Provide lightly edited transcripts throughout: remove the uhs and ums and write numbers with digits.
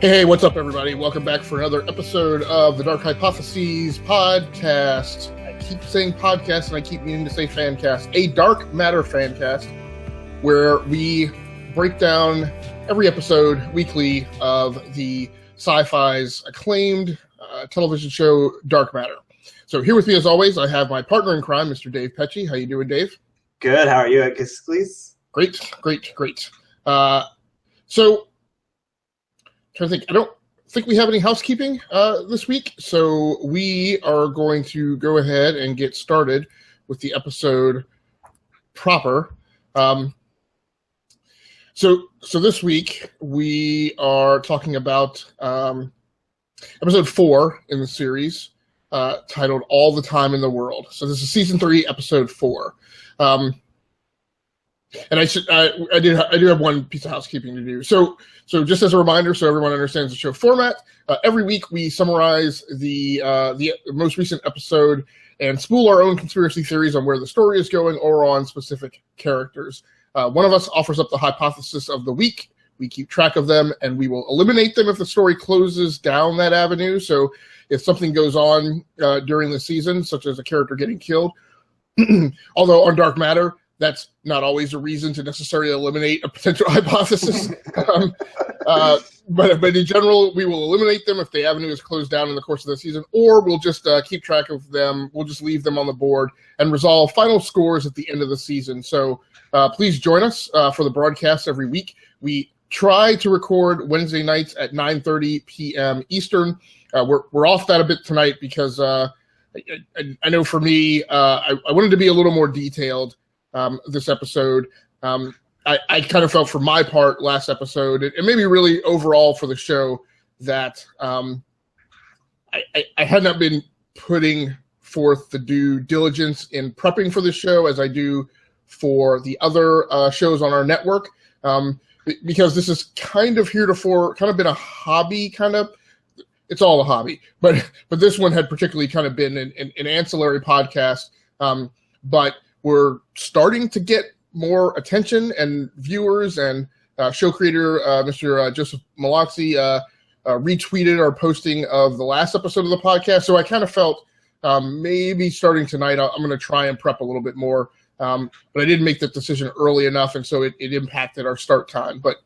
Hey, what's up, everybody? Welcome back for another episode of the Dark Hypotheses podcast. I keep saying podcast, and I keep meaning to say fancast. A Dark Matter fancast, where we break down every episode weekly of the Sci-Fi's acclaimed television show, Dark Matter. So here with me, as always, I have my partner in crime, Mr. Dave Pecci. How you doing, Dave? Good. How are you, Giscles? Great. So, trying to think. I don't think we have any housekeeping this week, so we are going to go ahead and get started with the episode proper. So this week we are talking about episode 4 in the series, titled "All the Time in the World." So this is season 3, episode 4. And I do have one piece of housekeeping to do. So just as a reminder, so everyone understands the show format, every week we summarize the most recent episode and spool our own conspiracy theories on where the story is going or on specific characters. One of us offers up the hypothesis of the week. We keep track of them, and we will eliminate them if the story closes down that avenue. So if something goes on during the season, such as a character getting killed, although on Dark Matter, that's not always a reason to necessarily eliminate a potential hypothesis. But in general, we will eliminate them if the avenue is closed down in the course of the season, or we'll just keep track of them. We'll just leave them on the board and resolve final scores at the end of the season. So please join us for the broadcast every week. We try to record Wednesday nights at 9:30 p.m. Eastern. We're off that a bit tonight because I know for me, I wanted to be a little more detailed this episode. I kind of felt for my part last episode, and maybe really overall for the show, that I had not been putting forth the due diligence in prepping for the show as I do for the other shows on our network, because this is kind of heretofore kind of been a hobby, it's all a hobby, but this one had particularly kind of been an ancillary podcast, but we're starting to get more attention and viewers, and show creator Mr. Joseph Mallozzi retweeted our posting of the last episode of the podcast. So I kind of felt maybe starting tonight I'm going to try and prep a little bit more, but I didn't make that decision early enough, and so it impacted our start time. But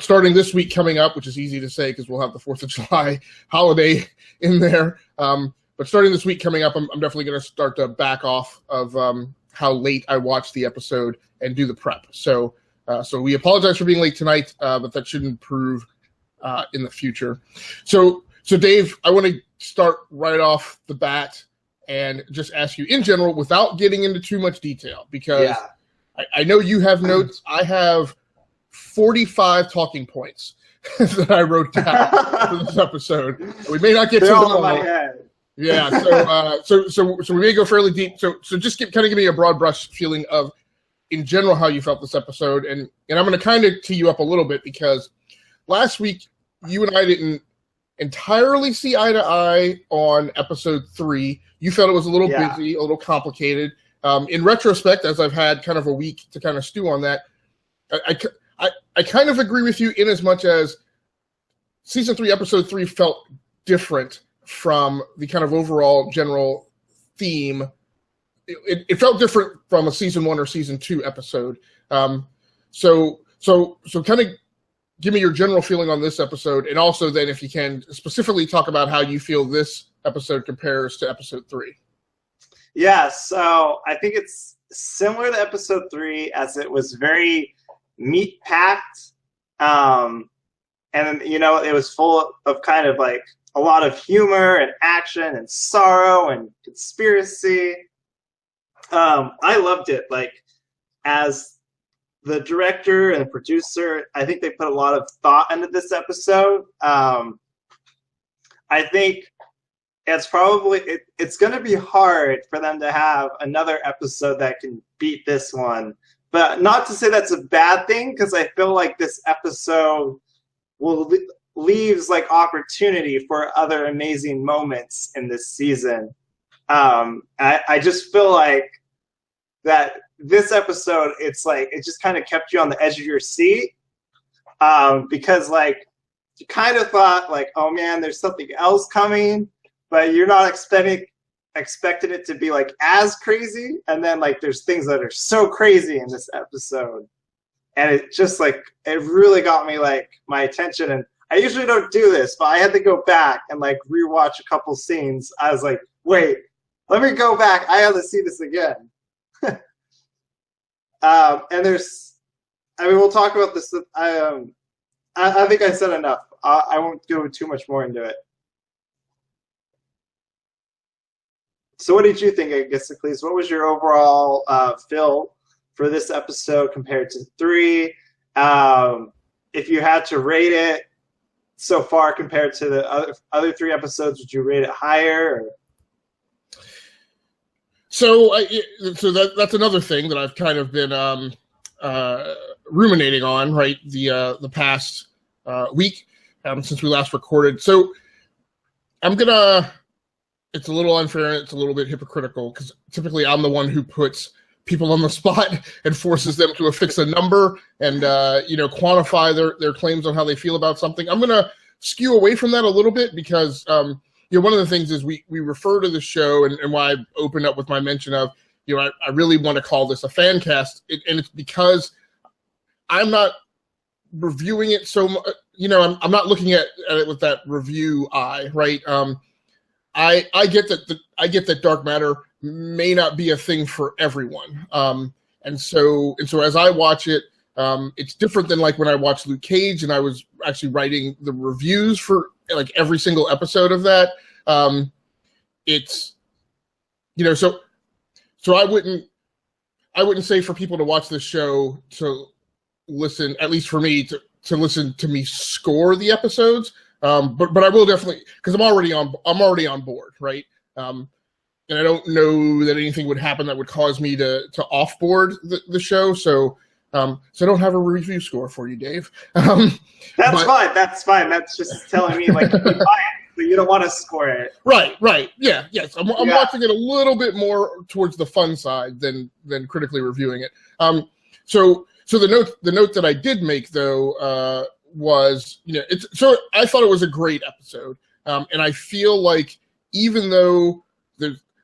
starting this week coming up, which is easy to say because we'll have the 4th of July holiday in there. But starting this week coming up, I'm definitely going to start to back off of how late I watch the episode and do the prep. So we apologize for being late tonight, but that should improve in the future. So Dave, I want to start right off the bat and just ask you in general, without getting into too much detail, because I know you have notes. I have 45 talking points that I wrote down for this episode. We may not get to them all. In my head. Yeah, so we may go fairly deep. So just give me a broad brush feeling of, in general, how you felt this episode, and I'm going to kind of tee you up a little bit, because last week you and I didn't entirely see eye to eye on episode 3. You felt it was a little busy, a little complicated. In retrospect, as I've had kind of a week to kind of stew on that, I kind of agree with you in as much as season 3, episode 3 felt different from the kind of overall general theme. It felt different from a season 1 or season 2 episode. So kind of give me your general feeling on this episode, and also then, if you can, specifically talk about how you feel this episode compares to episode 3. Yeah, so I think it's similar to episode 3, as it was very meat-packed, and it was full of kind of like a lot of humor and action and sorrow and conspiracy. I loved it. Like, as the director and producer, I think they put a lot of thought into this episode. I think it's probably it's going to be hard for them to have another episode that can beat this one. But not to say that's a bad thing, because I feel like this episode leaves like opportunity for other amazing moments in this season. I just feel like that this episode, it's like it just kind of kept you on the edge of your seat, because like you kind of thought like, oh man, there's something else coming, but you're not expecting it to be like as crazy. And then like there's things that are so crazy in this episode, and it just like it really got me like my attention. And I usually don't do this, but I had to go back and like rewatch a couple scenes. I was like, wait, let me go back. I have to see this again. And there's, I mean, we'll talk about this. I think I said enough. I won't go too much more into it. So what did you think, Agistocles? What was your overall feel for this episode compared to 3? If you had to rate it so far compared to the other 3 episodes, would you rate it higher? Or? So that's another thing that I've kind of been ruminating on, right? The past week since we last recorded. So I'm gonna. It's a little unfair. It's a little bit hypocritical because typically I'm the one who puts people on the spot and forces them to affix a number and quantify their claims on how they feel about something. I'm gonna skew away from that a little bit because one of the things is we refer to the show and why I opened up with my mention of I really want to call this a fan cast, and it's because I'm not reviewing it so much. I'm not looking at it with that review eye, right? I get that dark matter may not be a thing for everyone, and so as I watch it, it's different than like when I watched Luke Cage and I was actually writing the reviews for like every single episode of that. It's so I wouldn't say for people to watch this show to listen, at least for me to listen to me score the episodes. But I will definitely, because I'm already on board, right? And I don't know that anything would happen that would cause me to offboard the show. So I don't have a review score for you, Dave. Fine. That's fine. That's just telling me like you buy it, but you don't want to score it. Right. Yeah. Yes. I'm watching it a little bit more towards the fun side than critically reviewing it. So the note that I did make though was I thought it was a great episode, and I feel like even though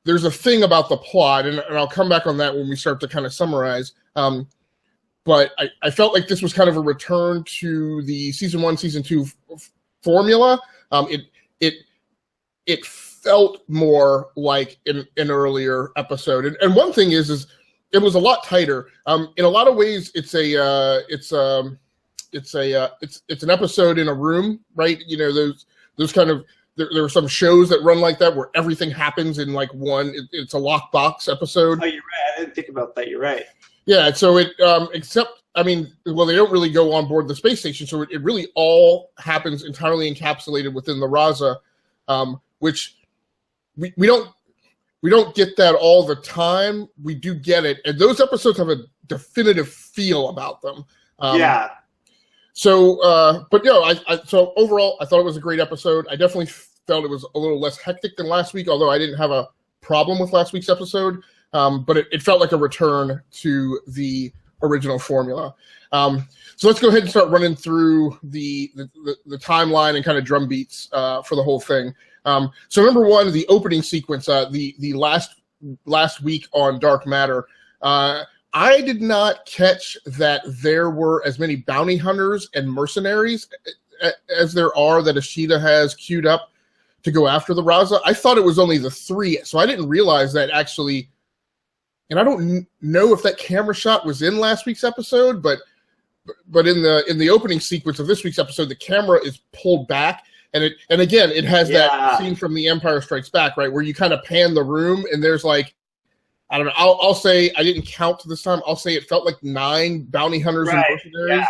there's a thing about the plot, and I'll come back on that when we start to kind of summarize. But I felt like this was kind of a return to the season 1, season 2 formula. It felt more like an earlier episode, and one thing is it was a lot tighter. In a lot of ways, it's an episode in a room, right? Those kind of there are some shows that run like that where everything happens in like one. It's a lockbox episode. Oh, you're right. I didn't think about that. You're right. Yeah. So they don't really go on board the space station, so it really all happens entirely encapsulated within the Raza, which we don't get that all the time. We do get it, and those episodes have a definitive feel about them. Yeah. So, so overall, I thought it was a great episode. I definitely felt it was a little less hectic than last week, although I didn't have a problem with last week's episode. But it felt like a return to the original formula. So let's go ahead and start running through the timeline and kind of drum beats for the whole thing. So number one, the opening sequence, the last week on Dark Matter. I did not catch that there were as many bounty hunters and mercenaries as there are that Ishida has queued up to go after the Raza. I thought it was only the 3, so I didn't realize that actually. And I don't know if that camera shot was in last week's episode, but in the opening sequence of this week's episode, the camera is pulled back, and again it has that scene from The Empire Strikes Back, right, where you kind of pan the room, and there's like. I don't know. I'll say I didn't count this time. I'll say it felt like 9 bounty hunters and mercenaries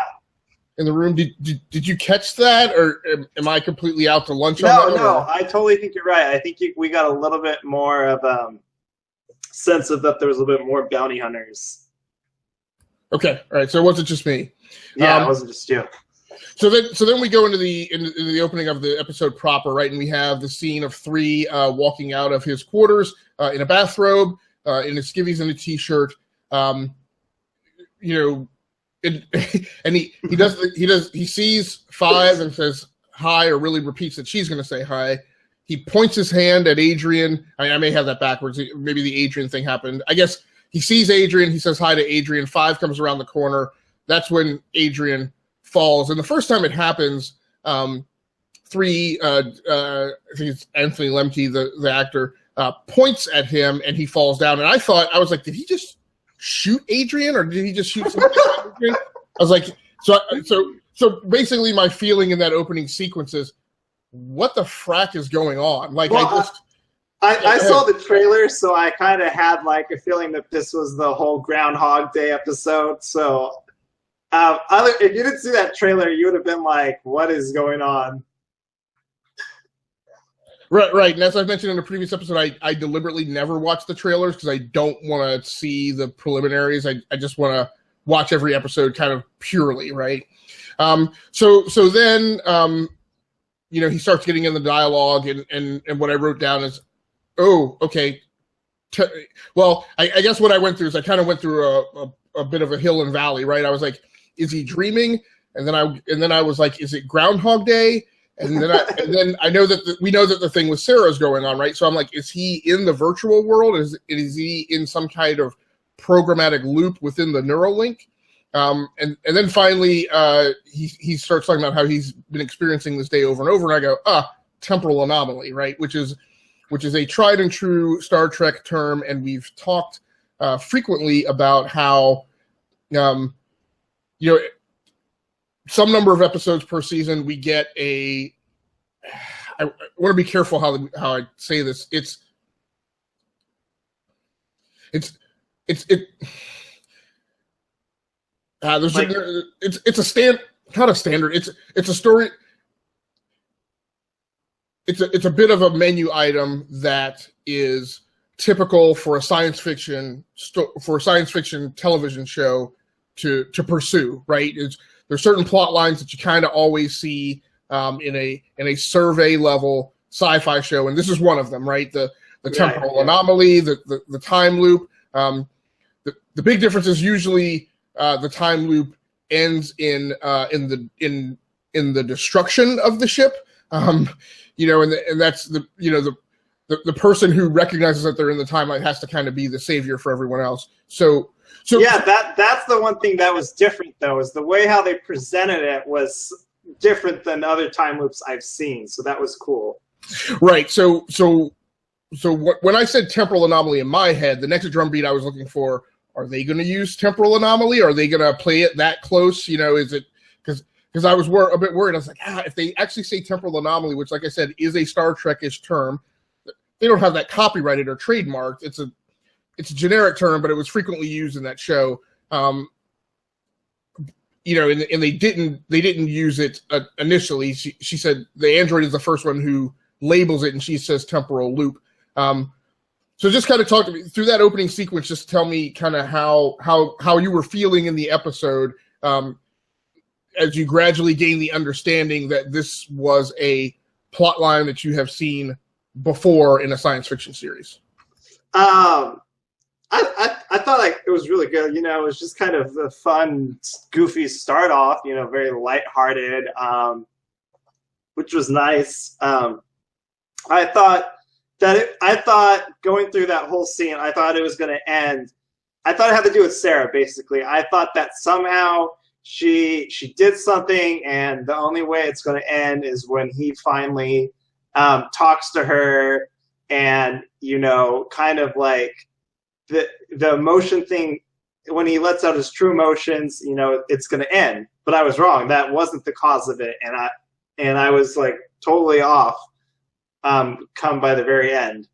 in the room. Did you catch that, or am I completely out to lunch on that? No, I totally think you're right. I think we got a little bit more of sense of that there was a little bit more bounty hunters. Okay, all right. So it wasn't just me. Yeah, it wasn't just you. So then we go into the opening of the episode proper, right? And we have the scene of 3 walking out of his quarters in a bathrobe. In his skivvies and a t-shirt, and he sees 5 and says, hi or really repeats that she's going to say hi. He points his hand at Adrian. I may have that backwards. Maybe the Adrian thing happened. I guess he sees Adrian. He says hi to Adrian. 5 comes around the corner. That's when Adrian falls. And the first time it happens, I think it's Anthony Lemke, the actor, points at him and he falls down. And I was like, did he just shoot Adrian or did he just shoot somebody at Adrian? I was like, so basically my feeling in that opening sequence is, what the frack is going on? Like, well, I saw the trailer, so I kind of had like a feeling that this was the whole Groundhog Day episode. So if you didn't see that trailer, you would have been like, what is going on? Right. And as I mentioned in a previous episode, I deliberately never watch the trailers because I don't want to see the preliminaries. I just want to watch every episode kind of purely, right? So then, he starts getting in the dialogue, and what I wrote down is, oh, okay. Well, I guess what I went through is I kind of went through a bit of a hill and valley, right? I was like, is he dreaming? And then I was like, is it Groundhog Day? And then I know that we know that the thing with Sarah's going on, right? So I'm like, is he in the virtual world? Is he in some kind of programmatic loop within the Neuralink? And then finally he starts talking about how he's been experiencing this day over and over, and I go, temporal anomaly, right? Which is a tried and true Star Trek term, and we've talked frequently about how some number of episodes per season we get I want to be careful how I say this. It's a stand, not a standard. It's a story. It's a bit of a menu item that is typical for a science fiction television show to pursue, right? There's certain plot lines that you kind of always see in a survey level sci-fi show, and this is one of them, right? The temporal anomaly, the time loop. The big difference is usually the time loop ends in the destruction of the ship, and that's the person who recognizes that they're in the timeline has to kind of be the savior for everyone else. So yeah, that's the one thing that was different though, is the way how they presented it was different than other time loops I've seen. So that was cool. Right. So when I said temporal anomaly in my head, the next drumbeat I was looking for, are they going to use temporal anomaly? Are they going to play it that close? Is it because I was a bit worried. I was like, if they actually say temporal anomaly, which, like I said, is a Star Trek-ish term, they don't have that copyrighted or trademarked. It's a generic term, but it was frequently used in that show. And they didn't use it initially. She said the android is the first one who labels it, and she says temporal loop. So just kind of talk to me through that opening sequence. Just tell me kind of how you were feeling in the episode as you gradually gain the understanding that this was a plot line that you have seen before in a science fiction series. I thought like it was really good. It was just kind of a fun, goofy start off. Very lighthearted, which was nice. I thought going through that whole scene, I thought it was going to end. I thought it had to do with Sarah, basically. I thought that somehow she did something, and the only way it's going to end is when he finally talks to her, and kind of like the emotion thing. When he lets out his true emotions, it's going to end. But I was wrong. That wasn't the cause of it, and I was like totally off. Come by the very end.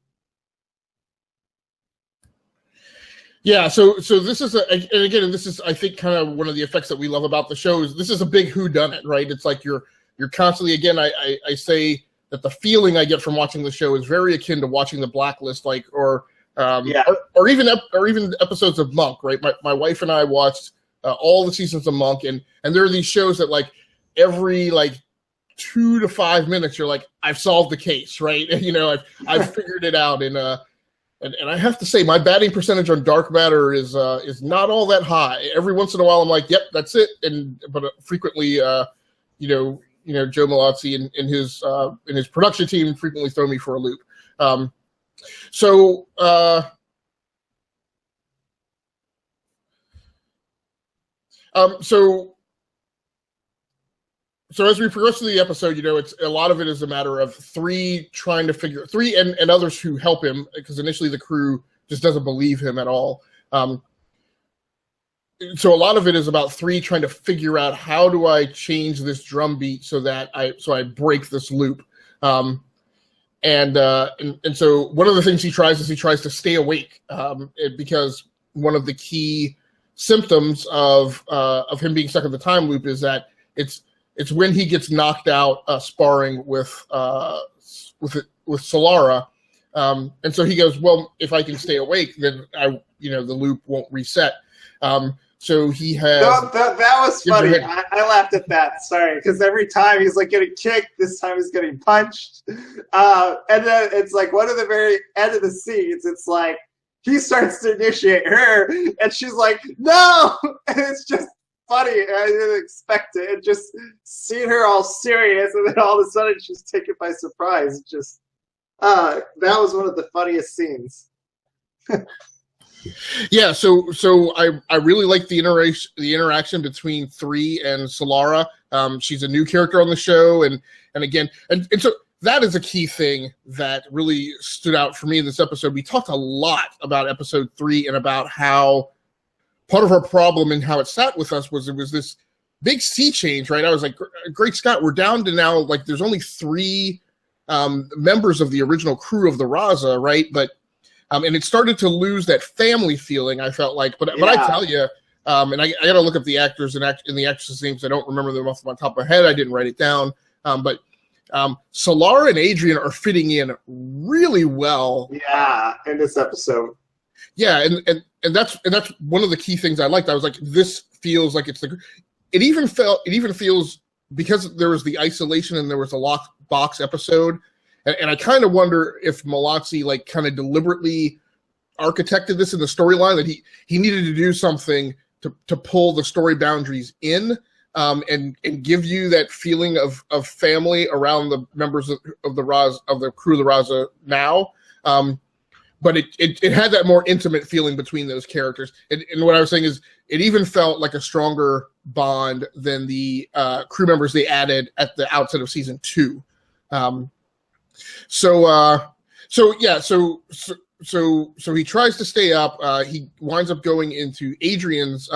Yeah, so this is this is, I think, kind of one of the effects that we love about the show is this is a big whodunit, right? It's like you're constantly, again, I say that the feeling I get from watching the show is very akin to watching the Blacklist, or even episodes of Monk, right? My wife and I watched all the seasons of Monk, and there are these shows that like every 2 to 5 minutes you're like, I've solved the case, right? I've figured it out, and I have to say my batting percentage on dark matter is not all that high. Every once in a while I'm like, yep, that's it, but frequently Joe Mallozzi and his production team frequently throw me for a loop. So as we progress through the episode, it's a lot of it is a matter of three and others who help him, because initially the crew just doesn't believe him at all. So a lot of it is about three trying to figure out, how do I change this drum beat so I break this loop. And so one of the things he tries to stay awake, because one of the key symptoms of him being stuck in the time loop is that it's when he gets knocked out sparring with Solara, and so he goes, well, if I can stay awake, then the loop won't reset. So he has. That was funny. I laughed at that. Sorry, because every time he's like getting kicked, this time he's getting punched, and then it's like one of the very end of the scenes. It's like he starts to initiate her, and she's like, "No!" And it's just funny. I didn't expect it. And just seeing her all serious, and then all of a sudden she's taken by surprise. Just that was one of the funniest scenes. Yeah, so I really like the interaction between 3 and Solara. She's a new character on the show, and so that is a key thing that really stood out for me in this episode. We talked a lot about episode 3 and about how part of our problem and how it sat with us was it was this big sea change, right? I was like, great Scott, we're down to now, like, there's only 3 members of the original crew of the Raza, right? But and it started to lose that family feeling, I felt like. But I tell you, and I got to look up the actors and the actresses' names. I don't remember them off the top of my head. I didn't write it down. But Solara and Adrian are fitting in really well. Yeah, in this episode. Yeah, and that's one of the key things I liked. I was like, this feels like it even feels, because there was the isolation and there was a locked box episode. And I kind of wonder if Mallozzzi like kind of deliberately architected this in the storyline, that he needed to do something to pull the story boundaries in, and give you that feeling of family around the members of the Raza, of the crew of the Raza now. But it had that more intimate feeling between those characters. And what I was saying is, it even felt like a stronger bond than the crew members they added at the outset of season 2. So he tries to stay up. He winds up going into Adrian's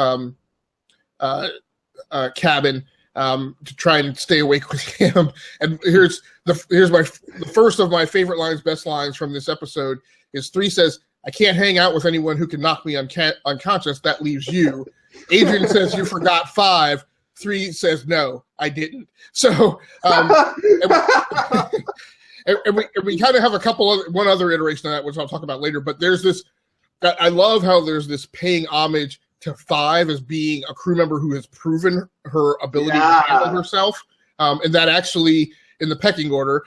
cabin to try and stay awake with him. And here's the first of my favorite lines, best lines from this episode is 3 says, "I can't hang out with anyone who can knock me unconscious. That leaves you." Adrian says, "You forgot 5." 3 says, "No, I didn't." So. And we kind of have one other iteration of that, which I'll talk about later. But there's this, I love how there's this paying homage to 5 as being a crew member who has proven her ability to handle herself. And that actually, in the pecking order,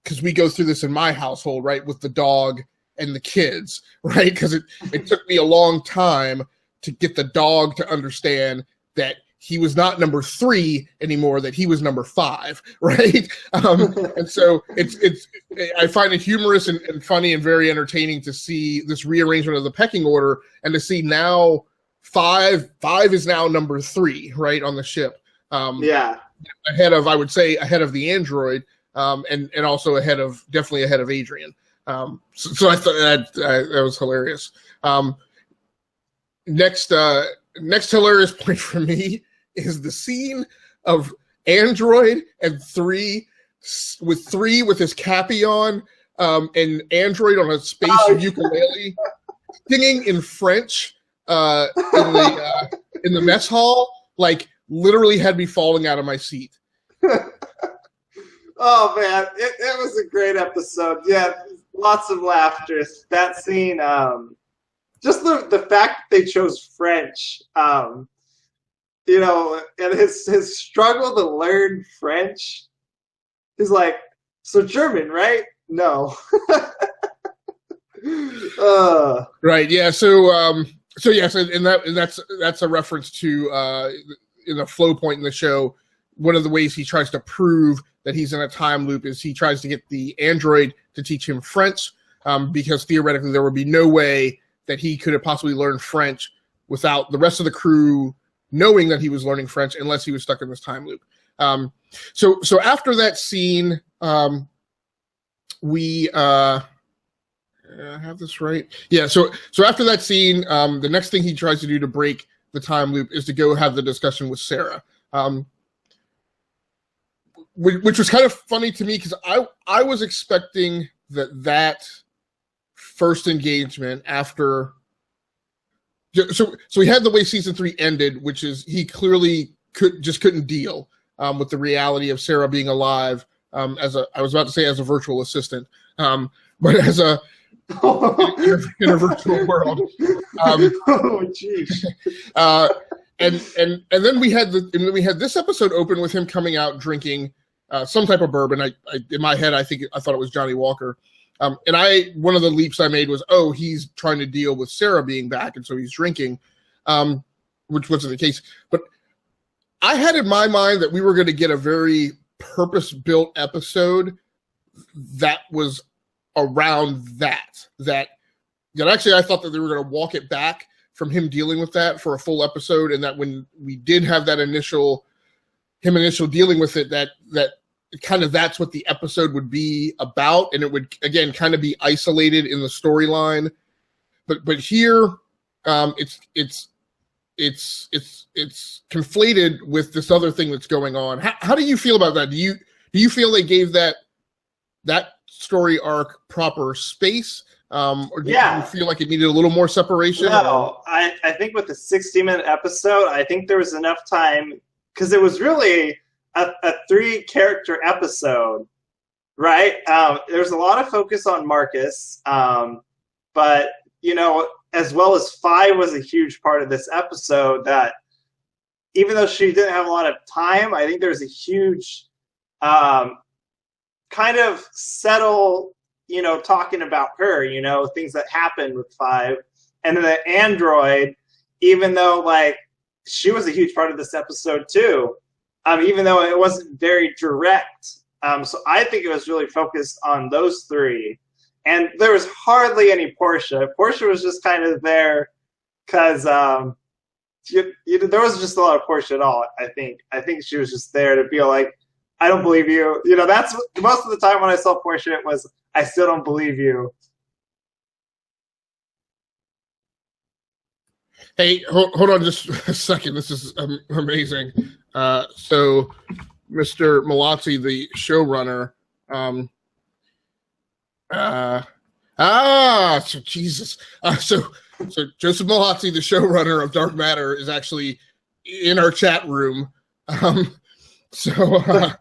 because we go through this in my household, right, with the dog and the kids, right? Because it took me a long time to get the dog to understand that he was not number 3 anymore, that he was number 5, right? And so I find it humorous and funny and very entertaining to see this rearrangement of the pecking order, and to see now 5 is now number 3, right, on the ship. Ahead of, I would say, ahead of the android, and also definitely ahead of Adrian. So I thought that was hilarious. Next hilarious point for me is the scene of Android and 3 with his cappy on, and Android on a space ukulele singing in French in the mess hall, like literally had me falling out of my seat. Oh man, it was a great episode. Yeah, lots of laughter. That scene, just the fact that they chose French, and his struggle to learn French. He's like, so German, right? No. Right. Yeah. So yes, and that's a reference to in the flow point in the show one of the ways he tries to prove that he's in a time loop is he tries to get the android to teach him French, because theoretically there would be no way that he could have possibly learned French without the rest of the crew knowing that he was learning French unless he was stuck in this time loop. So after that scene, we I have this right? Yeah. So after that scene, the next thing he tries to do to break the time loop is to go have the discussion with Sarah, which was kind of funny to me because I was expecting that first engagement after. So we had the way season 3 ended, which is he clearly couldn't deal with the reality of Sarah being alive as a virtual assistant, but as a in a virtual world. Oh, jeez. And then we had this episode open with him coming out drinking some type of bourbon. I in my head I thought it was Johnny Walker. And one of the leaps I made was, he's trying to deal with Sarah being back, and so he's drinking, which wasn't the case. But I had in my mind that we were going to get a very purpose-built episode that was around that actually I thought that they were going to walk it back from him dealing with that for a full episode, and that when we did have that initial dealing with it, that kind of that's what the episode would be about, and it would again kind of be isolated in the storyline. But here, it's conflated with this other thing that's going on. How do you feel about that? Do you feel they gave that story arc proper space, or do you feel like it needed a little more separation? No, I think with the 60-minute episode, I think there was enough time because it was really a 3-character episode, right? There's a lot of focus on Marcus, but as well as 5 was a huge part of this episode. That even though she didn't have a lot of time, I think there's a huge kind of settle, talking about her, things that happened with 5, and then the android, even though she was a huge part of this episode too. Even though it wasn't very direct. So I think it was really focused on those 3. And there was hardly any Portia. Portia was just kind of there because there was just a lot of Portia at all, I think. I think she was just there to be like, I don't believe you. That's most of the time when I saw Portia, it was, I still don't believe you. Hey, hold on just a second. This is amazing. So, Mr. Mallozzi, the showrunner, so Jesus. So Joseph Mallozzi, the showrunner of Dark Matter, is actually in our chat room. So I'm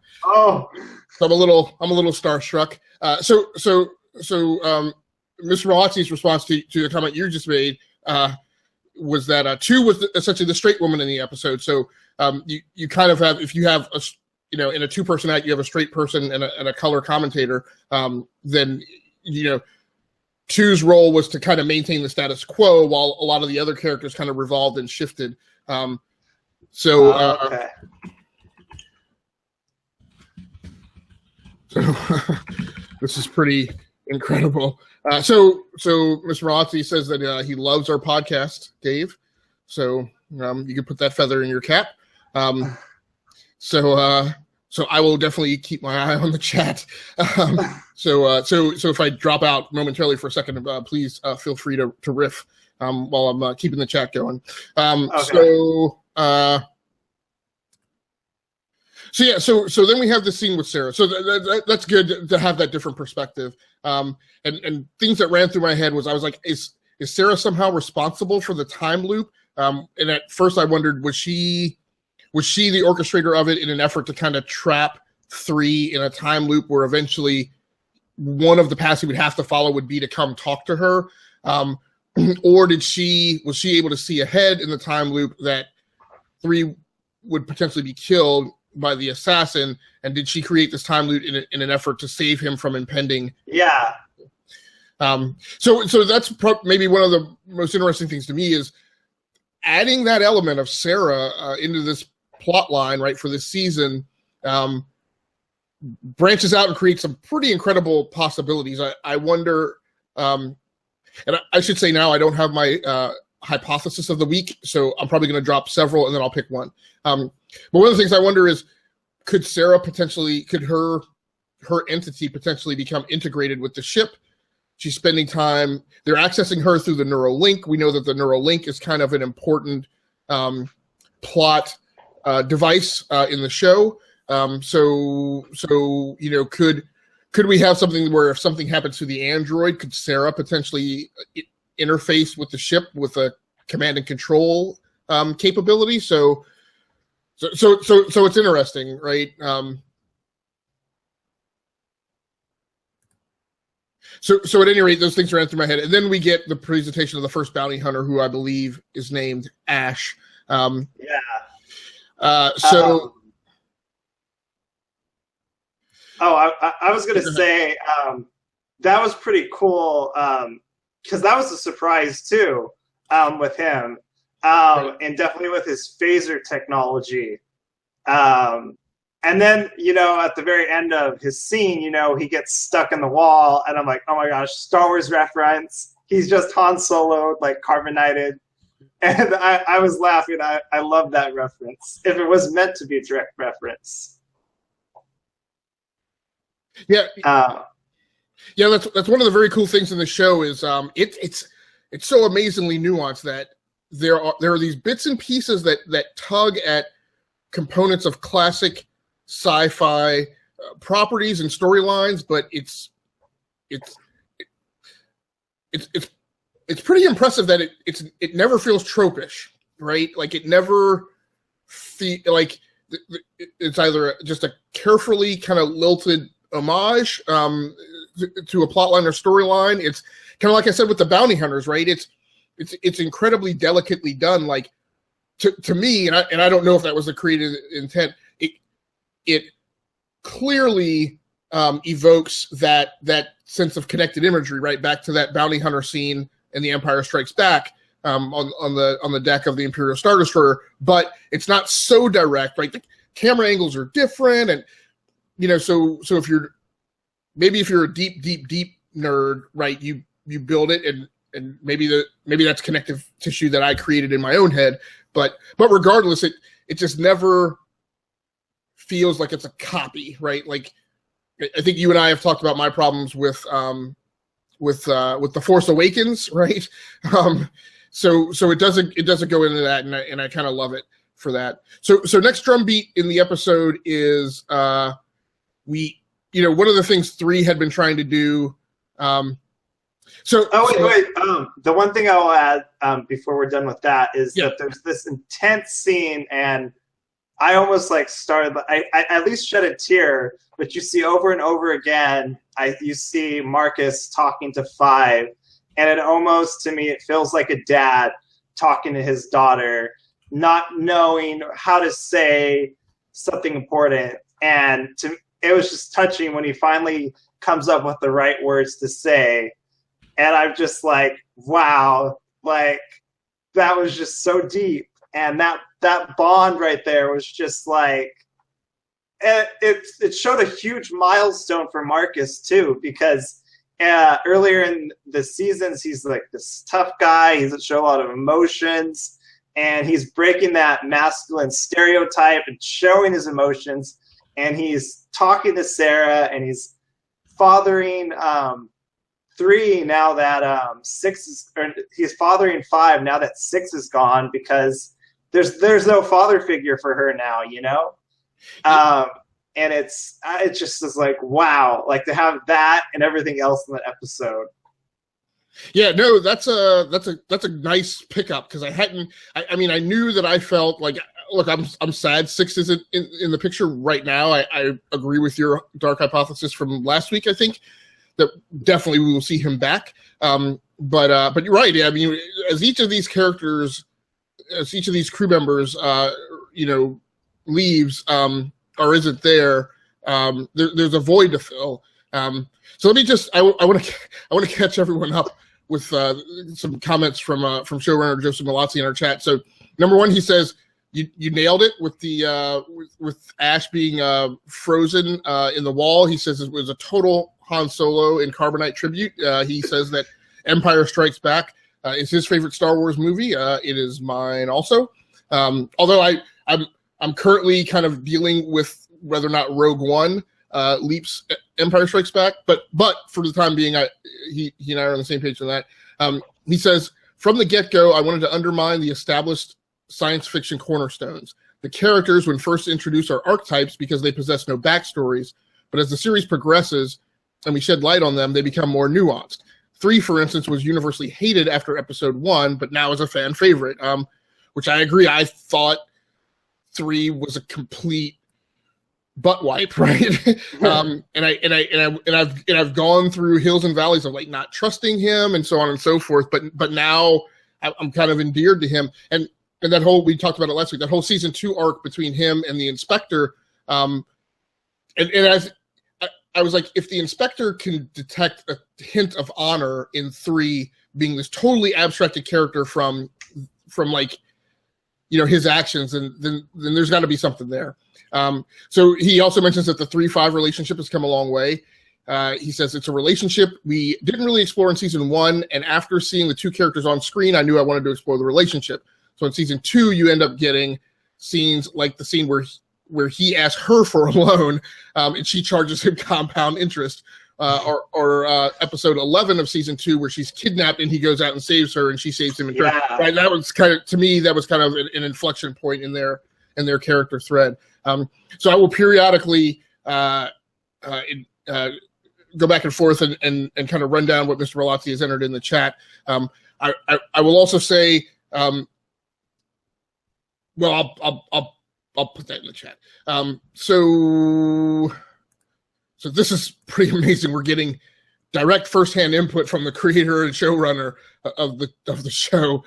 a little starstruck. So Mr. Mallozzi's response to the comment you just made was that 2 was essentially the straight woman in the episode. So you kind of have, if you have in a 2-person act, you have a straight person and a color commentator. Then 2's role was to kind of maintain the status quo while a lot of the other characters kind of revolved and shifted. So this is pretty incredible. So Mr. Mallozzi says that he loves our podcast, Dave. So you can put that feather in your cap. So I will definitely keep my eye on the chat. So if I drop out momentarily for a second, please feel free to riff while I'm keeping the chat going. Okay. So then we have the scene with Sarah. So that's good to have that different perspective. And things that ran through my head was, I was like, is Sarah somehow responsible for the time loop? And at first I wondered, was she the orchestrator of it in an effort to kind of trap 3 in a time loop where eventually one of the paths he would have to follow would be to come talk to her? Or was she able to see ahead in the time loop that 3 would potentially be killed by the assassin, and did she create this time loop in an effort to save him from impending? Yeah. So that's maybe one of the most interesting things to me is adding that element of Sarah into this plot line, right, for this season, branches out and creates some pretty incredible possibilities. I wonder, and I should say now I don't have my hypothesis of the week, so I'm probably going to drop several and then I'll pick one. But one of the things I wonder is, could Sarah potentially, could her entity potentially become integrated with the ship? She's spending time, they're accessing her through the Neuralink. We know that the Neuralink is kind of an important plot device in the show. So you know, could we have something where if something happens to the android, could Sarah potentially interface with the ship with a command and control capability? So it's interesting, right? So at any rate, those things ran through my head, and then we get the presentation of the first bounty hunter, who I believe is named Ash. I was going to say that was pretty cool because that was a surprise too with him, and definitely with his phaser technology. And then, you know, at the very end of his scene, you know, he gets stuck in the wall, and I'm like, oh my gosh, Star Wars reference. He's just Han Solo, like carbonited. And I was laughing. I love that reference, if it was meant to be a direct reference. Yeah. Yeah, that's one of the very cool things in the show is it's so amazingly nuanced that there are these bits and pieces that tug at components of classic sci-fi properties and storylines, but it's pretty impressive that it never feels tropish, right? Like it never like it's either just a carefully kind of lilted homage to a plotline or storyline. It's kind of like I said with the bounty hunters, right? It's incredibly delicately done. Like to me, and I don't know if that was the creative intent. It clearly evokes that sense of connected imagery, right? Back to that bounty hunter scene in The Empire Strikes Back on the deck of the Imperial Star Destroyer, but it's not so direct, right? The camera angles are different, and you know, so if you're a deep nerd, right? You build it, and maybe that's connective tissue that I created in my own head, but regardless, it just never feels like it's a copy, right? Like I think you and I have talked about my problems with The Force Awakens, right? So it doesn't go into that, and I kind of love it for that. So next drum beat in the episode is one of the things 3 had been trying to do. The one thing I will add before we're done with that is that there's this intense scene, and I almost started. I at least shed a tear. But you see over and over again, you see Marcus talking to 5, and it almost, to me, it feels like a dad talking to his daughter, not knowing how to say something important. And it was just touching when he finally comes up with the right words to say. And I'm just like, wow, like that was just so deep. And that bond right there was just like, it showed a huge milestone for Marcus too, because earlier in the seasons, he's like this tough guy. He doesn't show a lot of emotions, and he's breaking that masculine stereotype and showing his emotions. And he's talking to Sarah, and he's fathering 3 now that 6 is, or he's fathering 5 now that 6 is gone, because there's no father figure for her now, you know. And it just is like, wow, like to have that and everything else in the episode. Yeah, no, that's a nice pickup, because I mean, I knew that I felt like, look, I'm sad 6 isn't in the picture right now. I agree with your dark hypothesis from last week. I think that definitely we will see him back. But you're right. I mean, as each of these characters, as each of these crew members, leaves or isn't there, there's a void to fill. So let me just, I want to catch everyone up with some comments from showrunner Joseph Mallozzi in our chat. So number 1, he says, you nailed it with the with Ash being frozen in the wall. He says it was a total Han Solo and Carbonite tribute. He says that Empire Strikes Back is his favorite Star Wars movie. It is mine also. Although I'm currently kind of dealing with whether or not Rogue One leaps Empire Strikes Back, but for the time being, he and I are on the same page on that. He says, from the get-go, I wanted to undermine the established science fiction cornerstones. The characters, when first introduced, are archetypes because they possess no backstories, but as the series progresses and we shed light on them, they become more nuanced. 3, for instance, was universally hated after episode 1, but now is a fan favorite, which I agree. I thought 3 was a complete butt wipe, right? And I've gone through hills and valleys of like not trusting him and so on and so forth. But now I'm kind of endeared to him. And that whole, we talked about it last week, that whole season 2 arc between him and the inspector. And as I was like, if the inspector can detect a hint of honor in 3 being this totally abstracted character from like, his actions, and then there's got to be something there. So he also mentions that the 3-5 relationship has come a long way. He says it's a relationship we didn't really explore in season 1, and after seeing the 2 characters on screen, I knew I wanted to explore the relationship. So in season 2, you end up getting scenes like the scene where he asks her for a loan, and she charges him compound interest. Or episode 11 of season 2, where she's kidnapped and he goes out and saves her, and she saves him in turn. Right, that was kind of, to me, that was kind of an inflection point in their character thread. So I will periodically go back and forth and kind of run down what Mr. Mallozzi has entered in the chat. I will also say, well, I'll put that in the chat. So this is pretty amazing. We're getting direct firsthand input from the creator and showrunner of the show.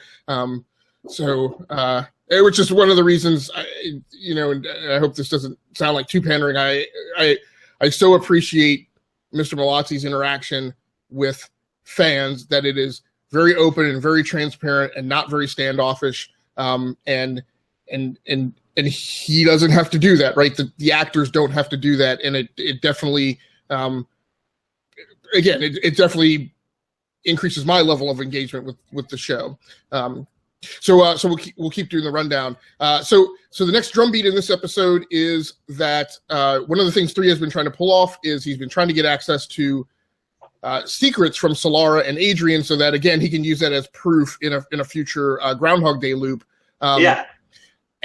Which is one of the reasons, and I hope this doesn't sound like too pandering. I so appreciate Mr. Mallozzi's interaction with fans, that it is very open and very transparent and not very standoffish. And he doesn't have to do that, right? The actors don't have to do that, and it definitely, it definitely increases my level of engagement with the show. So we'll keep doing the rundown. So the next drumbeat in this episode is that one of the things 3 has been trying to pull off is he's been trying to get access to secrets from Solara and Adrian, so that again he can use that as proof in a future Groundhog Day loop.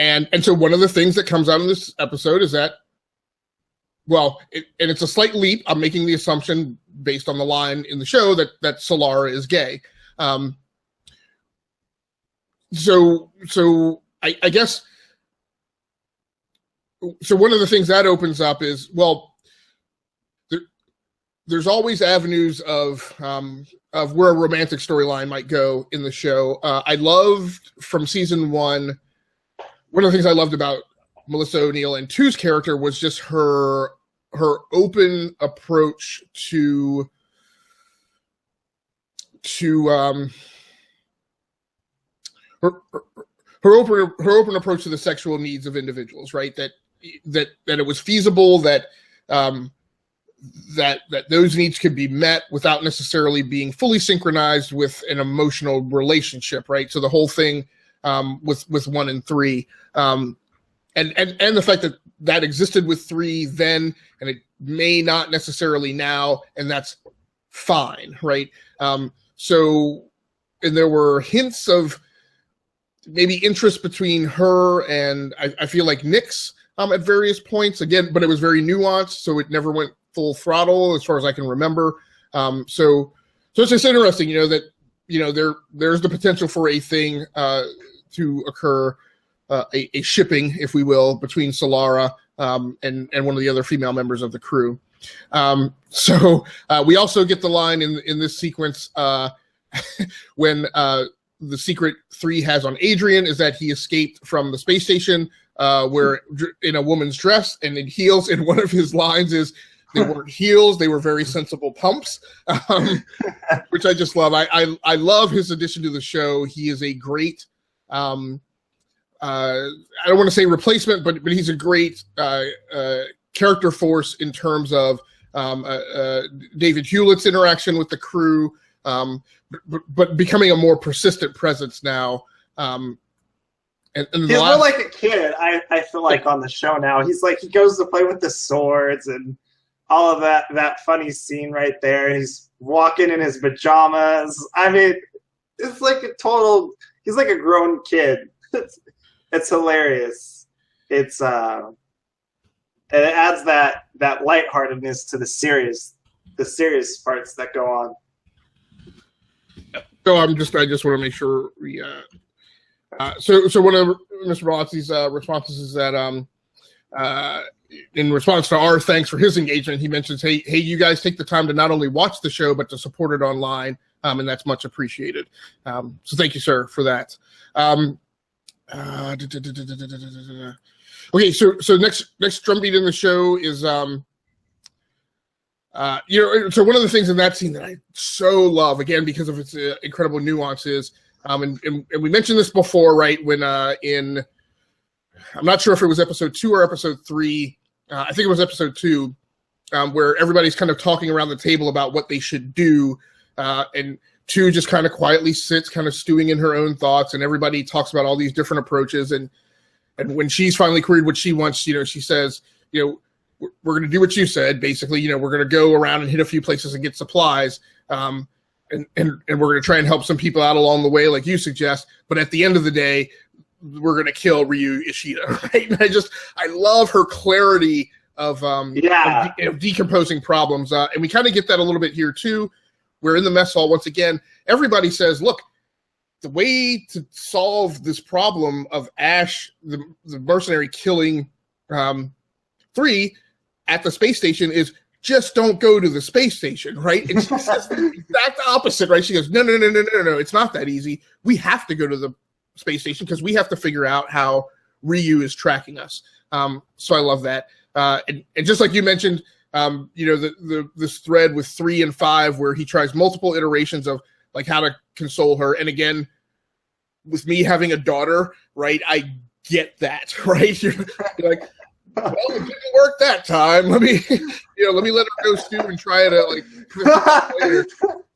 And so one of the things that comes out in this episode is that, well, and it's a slight leap. I'm making the assumption based on the line in the show that Solara is gay. So I guess, so one of the things that opens up is, well, there's always avenues of where a romantic storyline might go in the show. I loved from season 1. One of the things I loved about Melissa O'Neill and 2's character was just her open approach to her open approach to the sexual needs of individuals, right? That it was feasible that those needs could be met without necessarily being fully synchronized with an emotional relationship, right? So the whole thing with 1 and 3, and the fact that existed with 3 then, and it may not necessarily now, and that's fine, right? So, and there were hints of maybe interest between her and I feel like Nyx at various points, again, but it was very nuanced, so it never went full throttle as far as I can remember. So it's just interesting, that there's the potential for a thing to occur, a shipping, if we will, between Solara and one of the other female members of the crew. So we also get the line in this sequence when the secret 3 has on Adrian is that he escaped from the space station where in a woman's dress and in heels, and one of his lines is, they weren't heels, they were very sensible pumps, which I just love. I love his addition to the show. He is a great I don't want to say replacement, but he's a great character force in terms of David Hewlett's interaction with the crew, but becoming a more persistent presence now. And he's more like a kid, I feel like, on the show now. He's like, he goes to play with the swords and all of that funny scene right there. He's walking in his pajamas. I mean, it's like he's like a grown kid. It's hilarious. It's and it adds that lightheartedness to the serious parts that go on. So I just want to make sure we. So one of Mr. Mallozzi's responses is that in response to our thanks for his engagement, he mentions, hey, you guys take the time to not only watch the show but to support it online, and that's much appreciated. So thank you, sir, for that. Okay, so next drumbeat in the show is so one of the things in that scene that I so love, again because of its incredible nuances, and we mentioned this before, right? When I'm not sure if it was episode 2 or episode 3. I think it was episode 2, where everybody's kind of talking around the table about what they should do, and 2 just kind of quietly sits, kind of stewing in her own thoughts, and everybody talks about all these different approaches. And when she's finally queried what she wants, she says, we're going to do what you said, basically. We're going to go around and hit a few places and get supplies, and we're going to try and help some people out along the way, like you suggest. But at the end of the day, we're going to kill Ryu Ishida, right? And I love her clarity of decomposing problems, and we kind of get that a little bit here too. We're in the mess hall once again. Everybody says, look, the way to solve this problem of Ash, the mercenary, killing 3 at the space station is just don't go to the space station, right? And she says the exact opposite, right? She goes, no, it's not that easy. We have to go to the space station because we have to figure out how Ryu is tracking us. So I love that. And just like you mentioned, this thread with 3 and 5 where he tries multiple iterations of like how to console her. And again, with me having a daughter, right, I get that, right? You're like, well, it didn't work that time. Let me let her go stew and try it later.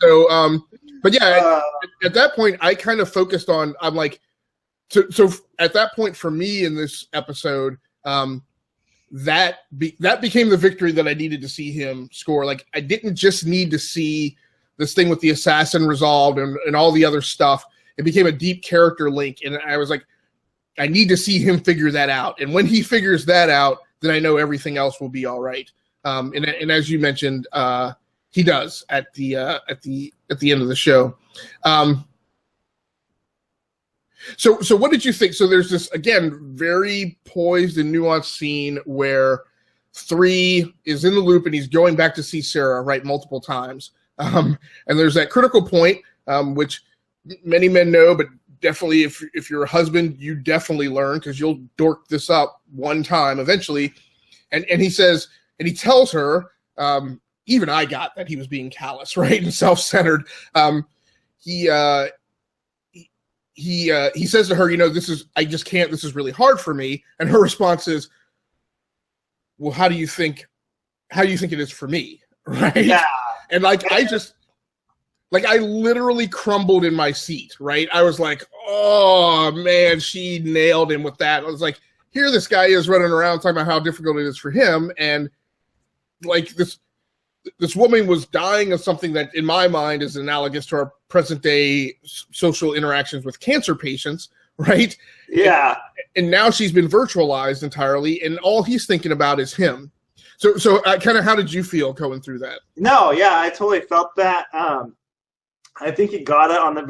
So, but yeah, at that point, I kind of focused on. I'm like, so at that point for me in this episode, that became the victory that I needed to see him score. Like, I didn't just need to see this thing with the assassin resolved and all the other stuff. It became a deep character link, and I was like, I need to see him figure that out. And when he figures that out, then I know everything else will be all right. And as you mentioned, he does at the end of the show. So what did you think? So there's this, again, very poised and nuanced scene where 3 is in the loop and he's going back to see Sarah, right, multiple times. And there's that critical point, which many men know, but definitely if you're a husband, you definitely learn because you'll dork this up one time eventually. And he says, and he tells her, even I got that he was being callous, right, and self-centered. He says to her, I just can't, this is really hard for me. And her response is, well, how do you think it is for me? Right. Yeah. And I literally crumbled in my seat, right? I was like, oh man, she nailed him with that. I was like, here this guy is running around talking about how difficult it is for him. And like this woman was dying of something that in my mind is analogous to our present day social interactions with cancer patients, right? Yeah. And now she's been virtualized entirely, and all he's thinking about is him. So kind of how did you feel going through that? No, yeah, I totally felt that. I think he got it on the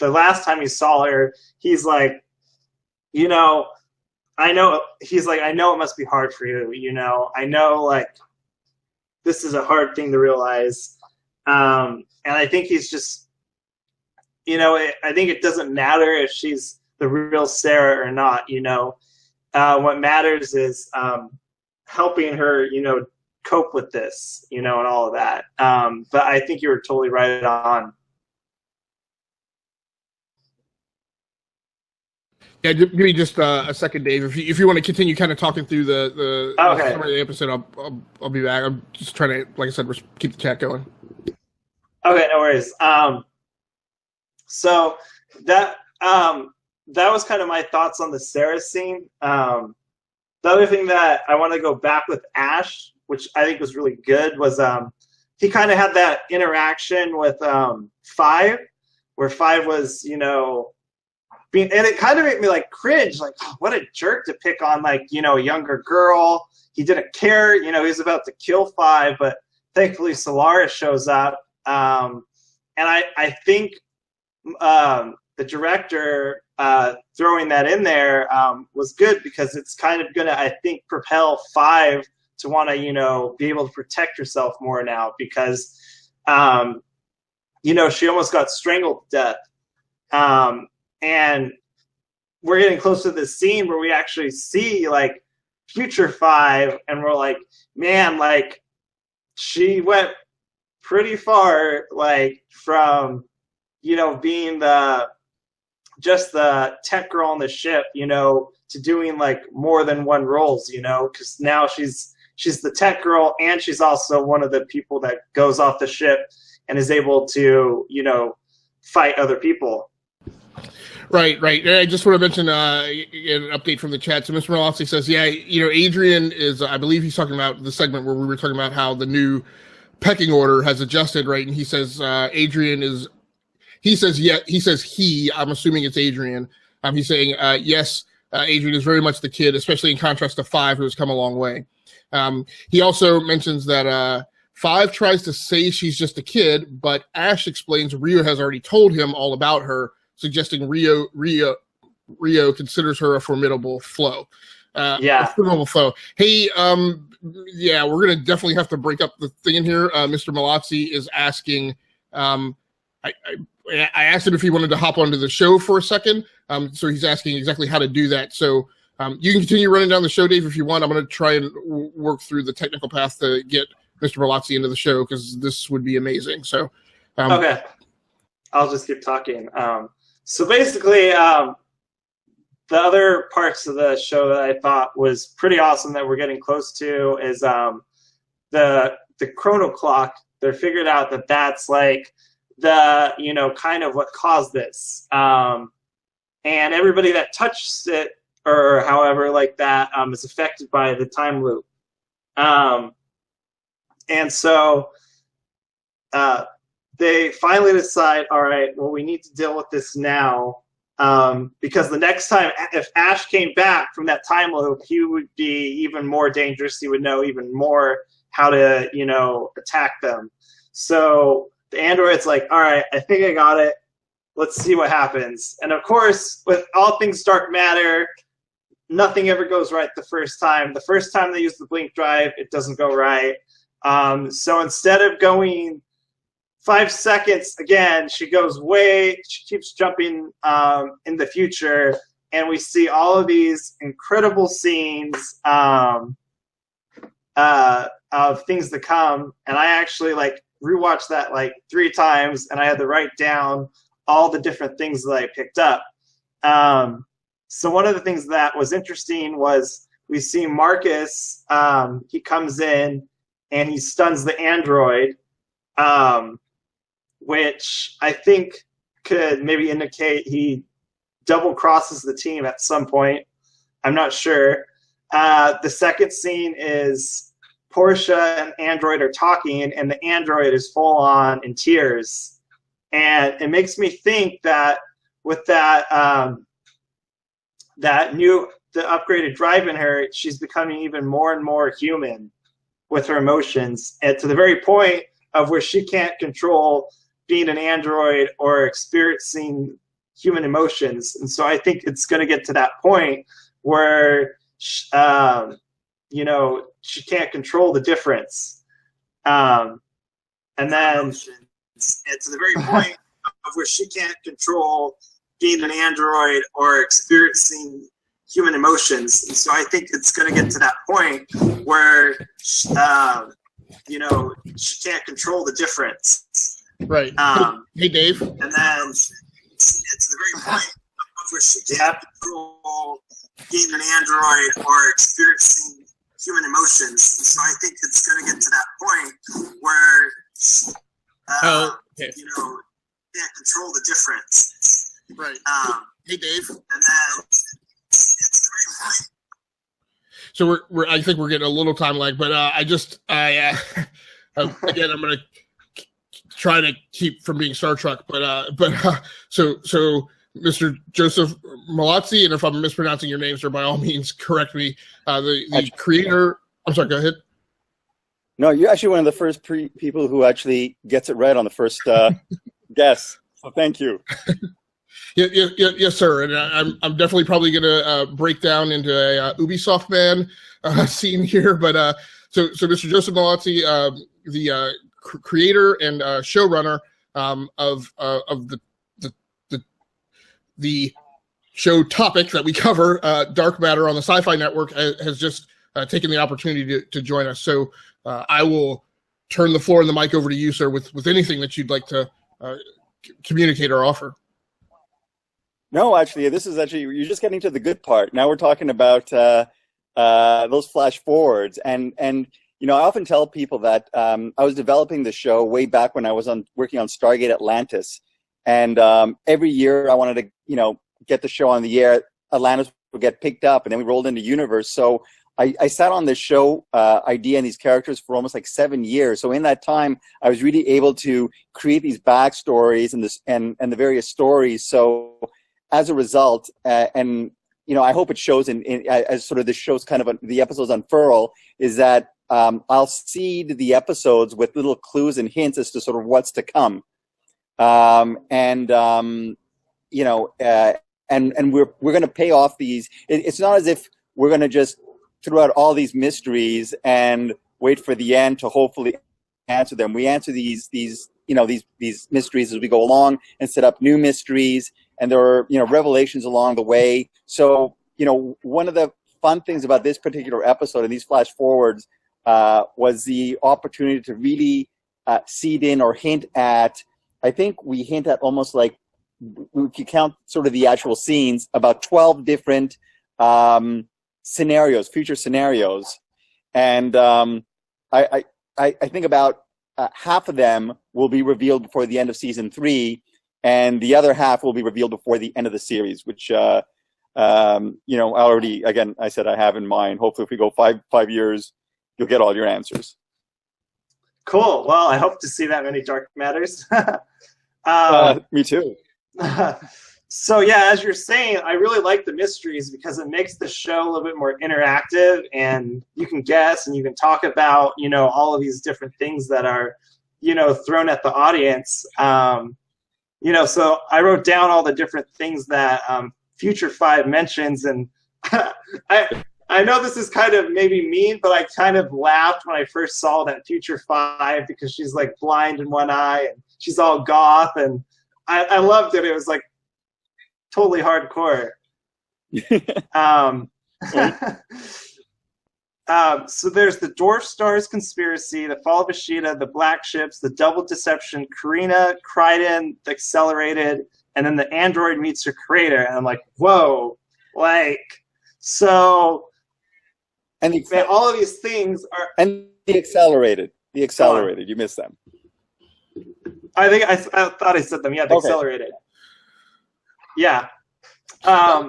last time he saw her. He's like, I know it must be hard for you. I know, like, this is a hard thing to realize. And I think he's just, I think it doesn't matter if she's the real Sarah or not. What matters is helping her, cope with this, and all of that. But I think you were totally right on. Yeah, give me just a second, Dave. If you want to continue kind of talking through the Okay. summary of the episode, I'll be back. I'm just trying to, like I said, keep the chat going. Okay, no worries. So that was kind of my thoughts on the Sarah scene. The other thing that I want to go back with Ash, which I think was really good, was he kind of had that interaction with Five, where Five was, and it kind of made me like cringe, like, oh, what a jerk to pick on, like, a younger girl. He didn't care, he was about to kill Five, but thankfully Solara shows up. And I think the director throwing that in there was good, because it's kind of going to, I think, propel Five to want to, be able to protect herself more now, because, she almost got strangled to death. And we're getting close to this scene where we actually see, like, future Five, and we're like, man, like, she went pretty far, like, from, being just the tech girl on the ship, to doing, like, more than one roles, because now she's the tech girl, and she's also one of the people that goes off the ship and is able to, fight other people. Right. I just want to mention an update from the chat. So Mr. Mallozzi says, yeah, Adrian is, I believe he's talking about the segment where we were talking about how the new pecking order has adjusted, right? And he says Adrian is, he says, yeah, he says I'm assuming it's Adrian. He's saying, yes, Adrian is very much the kid, especially in contrast to Five, who has come a long way. He also mentions that Five tries to say she's just a kid, but Ash explains Rio has already told him all about her, suggesting Rio considers her a formidable foe. A formidable foe. Hey, yeah, we're gonna definitely have to break up the thing in here. Mr. Mallozzzi is asking. I asked him if he wanted to hop onto the show for a second. So he's asking exactly how to do that. So you can continue running down the show, Dave, if you want. I'm going to try and work through the technical path to get Mr. Mallozzzi into the show, because this would be amazing. So okay, I'll just keep talking. So basically, the other parts of the show that I thought was pretty awesome that we're getting close to is the chrono clock. They're figured out that that's like the, kind of what caused this. And everybody that touches it, or however like that, is affected by the time loop. And so they finally decide, all right, well, we need to deal with this now, because the next time, if Ash came back from that time loop, he would be even more dangerous. He would know even more how to, attack them. So the android's like, all right, I think I got it. Let's see what happens. And of course, with all things dark matter, nothing ever goes right the first time. The first time they use the blink drive, it doesn't go right. So instead of going 5 seconds again, she keeps jumping in the future, and we see all of these incredible scenes of things to come. And I actually rewatched that 3 times, and I had to write down all the different things that I picked up. So one of the things that was interesting was we see Marcus, he comes in and he stuns the android, which I think could maybe indicate he double crosses the team at some point. I'm not sure. The second scene is Portia and Android are talking, and the android is full on in tears. And it makes me think that with that the upgraded drive in her, she's becoming even more and more human with her emotions, and to the very point of where she can't control being an android or experiencing human emotions. And so I think it's going to get to that point where, she can't control the difference. And then it's to the very point of where she can't control being an android or experiencing human emotions. And so I think it's going to get to that point where, she can't control the difference. Right. Hey, Dave. And then it's the very point push to control being an android or experiencing human emotions. And so I think it's going to get to that point where, you know, can't control the difference. Right. Hey, Dave. And then it's the right point. So I think we're getting a little time lag, but again, I'm going to try to keep from being Star Trek, so Mr. Joseph Mallozzi, and if I'm mispronouncing your name, sir, by all means, correct me. The creator. I'm sorry. Go ahead. No, you're actually one of the first people who actually gets it right on the first guess. So thank you. Yes, sir. And I'm definitely probably going to break down into a Ubisoft man scene here. But so Mr. Joseph Mallozzi, the creator and showrunner of the show topic that we cover, Dark Matter on the Sci-Fi Network, has just taken the opportunity to join us. So I will turn the floor and the mic over to you, sir, with anything that you'd like to communicate or offer. No, actually, you're just getting to the good part. Now we're talking about those flash forwards. And you know, I often tell people that I was developing the show way back when I was working on Stargate Atlantis. And every year I wanted to, you know, get the show on the air. Atlantis would get picked up, and then we rolled into Universe. So I sat on this show idea and these characters for almost like 7 years. So in that time, I was really able to create these backstories and the various stories. So as a result, and you know, I hope it shows as sort of the show's kind of the episodes unfurl, is that I'll seed the episodes with little clues and hints as to sort of what's to come. You know, and we're going to pay off these. It's not as if we're going to just throw out all these mysteries and wait for the end to hopefully answer them. We answer these mysteries as we go along and set up new mysteries. And there are, you know, revelations along the way. So, you know, one of the fun things about this particular episode and these flash forwards was the opportunity to really seed in or hint at, I think we hint at almost like, if you count sort of the actual scenes, about 12 different scenarios, future scenarios. And I think about half of them will be revealed before the end of season 3. And the other half will be revealed before the end of the series, which, you know, already, again, I said I have in mind. Hopefully, if we go five years, you'll get all your answers. Cool. Well, I hope to see that many Dark Matters. Me too. So, yeah, as you're saying, I really like the mysteries because it makes the show a little bit more interactive, and you can guess and you can talk about, you know, all of these different things that are, you know, thrown at the audience. You know, so I wrote down all the different things that Future 5 mentions, and I know this is kind of maybe mean, but I kind of laughed when I first saw that Future 5 because she's like blind in one eye and she's all goth, and I loved it. It was like totally hardcore. So there's the Dwarf Stars conspiracy, the fall of Ashita, the black ships, the double deception, Karina, Kryden, the accelerated, and then the android meets her creator. And I'm like, whoa, like, so, and all of these things are. And the accelerated, you missed them. I think I thought I said them. Yeah, the accelerated. Yeah.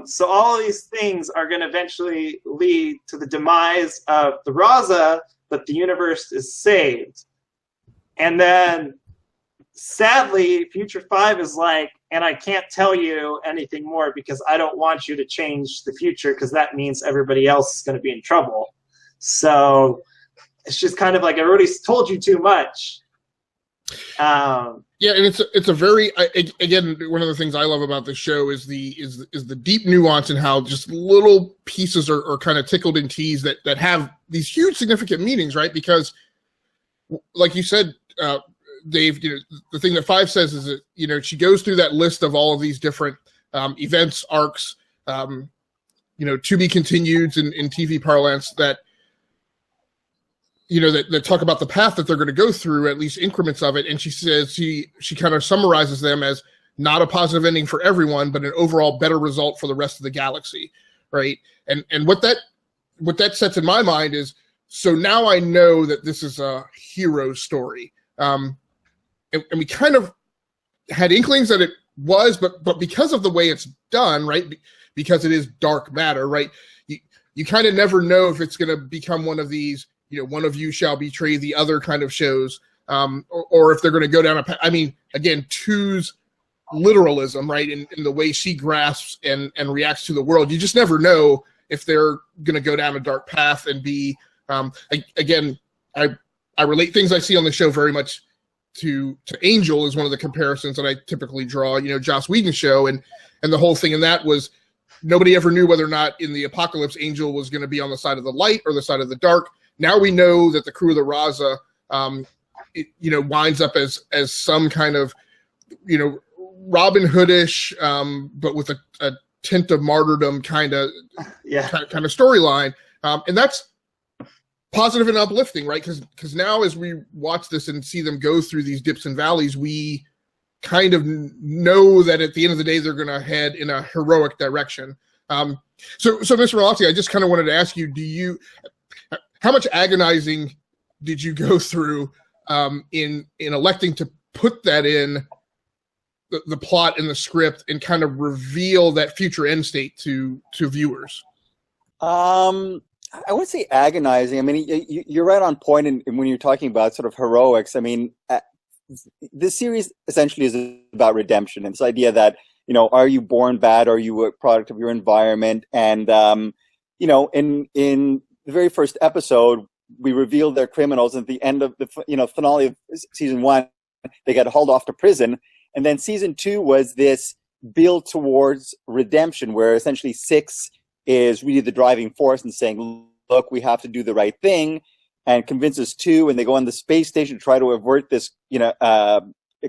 So all of these things are going to eventually lead to the demise of the Raza, but the universe is saved. And then, sadly, Future 5 is like, and I can't tell you anything more because I don't want you to change the future because that means everybody else is going to be in trouble. So it's just kind of like, I already told you too much. Yeah, and it's a very again, one of the things I love about the show is the deep nuance in how just little pieces are kind of tickled and teased that have these huge significant meanings, right? Because, like you said, Dave, you know, the thing that 5 says is that, you know, she goes through that list of all of these different events, arcs, you know, to be continued in TV parlance that, you know, that talk about the path that they're going to go through, at least increments of it. And she says she kind of summarizes them as, not a positive ending for everyone, but an overall better result for the rest of the galaxy, right? And what that sets in my mind is, so now I know that this is a hero story. And we kind of had inklings that it was, but because of the way it's done, right? Because it is dark matter, right? You kind of never know if it's going to become one of these, one of you shall betray the other kind of shows, or if they're going to go down a path. I mean, again, Two's literalism, right, in the way she grasps and reacts to the world. You just never know if they're going to go down a dark path and be, again, I relate things I see on the show very much to Angel is one of the comparisons that I typically draw, Joss Whedon's show. And the whole thing in that was nobody ever knew whether or not in the apocalypse Angel was going to be on the side of the light or the side of the dark. Now we know that the crew of the Raza, winds up as some kind of, Robin Hoodish, but with a tint of martyrdom kind of storyline. And that's positive and uplifting, right? Because now as we watch this and see them go through these dips and valleys, we kind of know that at the end of the day, they're going to head in a heroic direction. So Mr. Mallozzzi, I just kind of wanted to ask you, how much agonizing did you go through in electing to put that in the plot and the script and kind of reveal that future end state to viewers? I wouldn't say agonizing. I mean, you're right on point when you're talking about sort of heroics. I mean, this series essentially is about redemption, and this idea that, are you born bad? Are you a product of your environment? And, in the very first episode, we revealed they're criminals. At the end of the finale of season 1, they got hauled off to prison. And then season 2 was this build towards redemption, where essentially 6 is really the driving force and saying, look, we have to do the right thing, and convinces 2, and they go on the space station to try to avert this,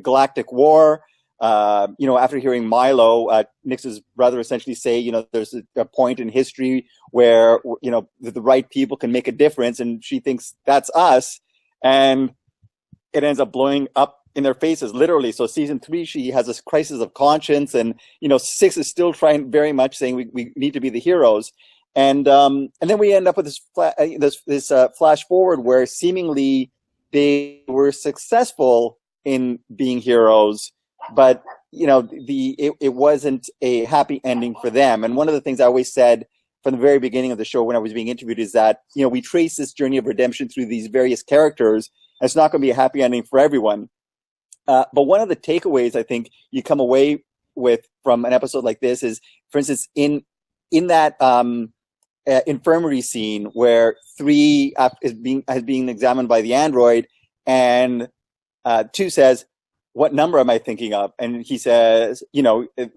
galactic war. After hearing Milo, Nix's brother, essentially say, there's a point in history where, the right people can make a difference, and she thinks that's us, and it ends up blowing up in their faces, literally. So season 3, she has this crisis of conscience, and 6 is still trying very much, saying we need to be the heroes, and then we end up with this flash forward where seemingly they were successful in being heroes, but it wasn't a happy ending for them. And one of the things I always said from the very beginning of the show when I was being interviewed is that we trace this journey of redemption through these various characters, and it's not going to be a happy ending for everyone. But one of the takeaways I think you come away with from an episode like this is, for instance, in that infirmary scene where 3 is being examined by the android, and 2 says, "What number am I thinking of?" And he says,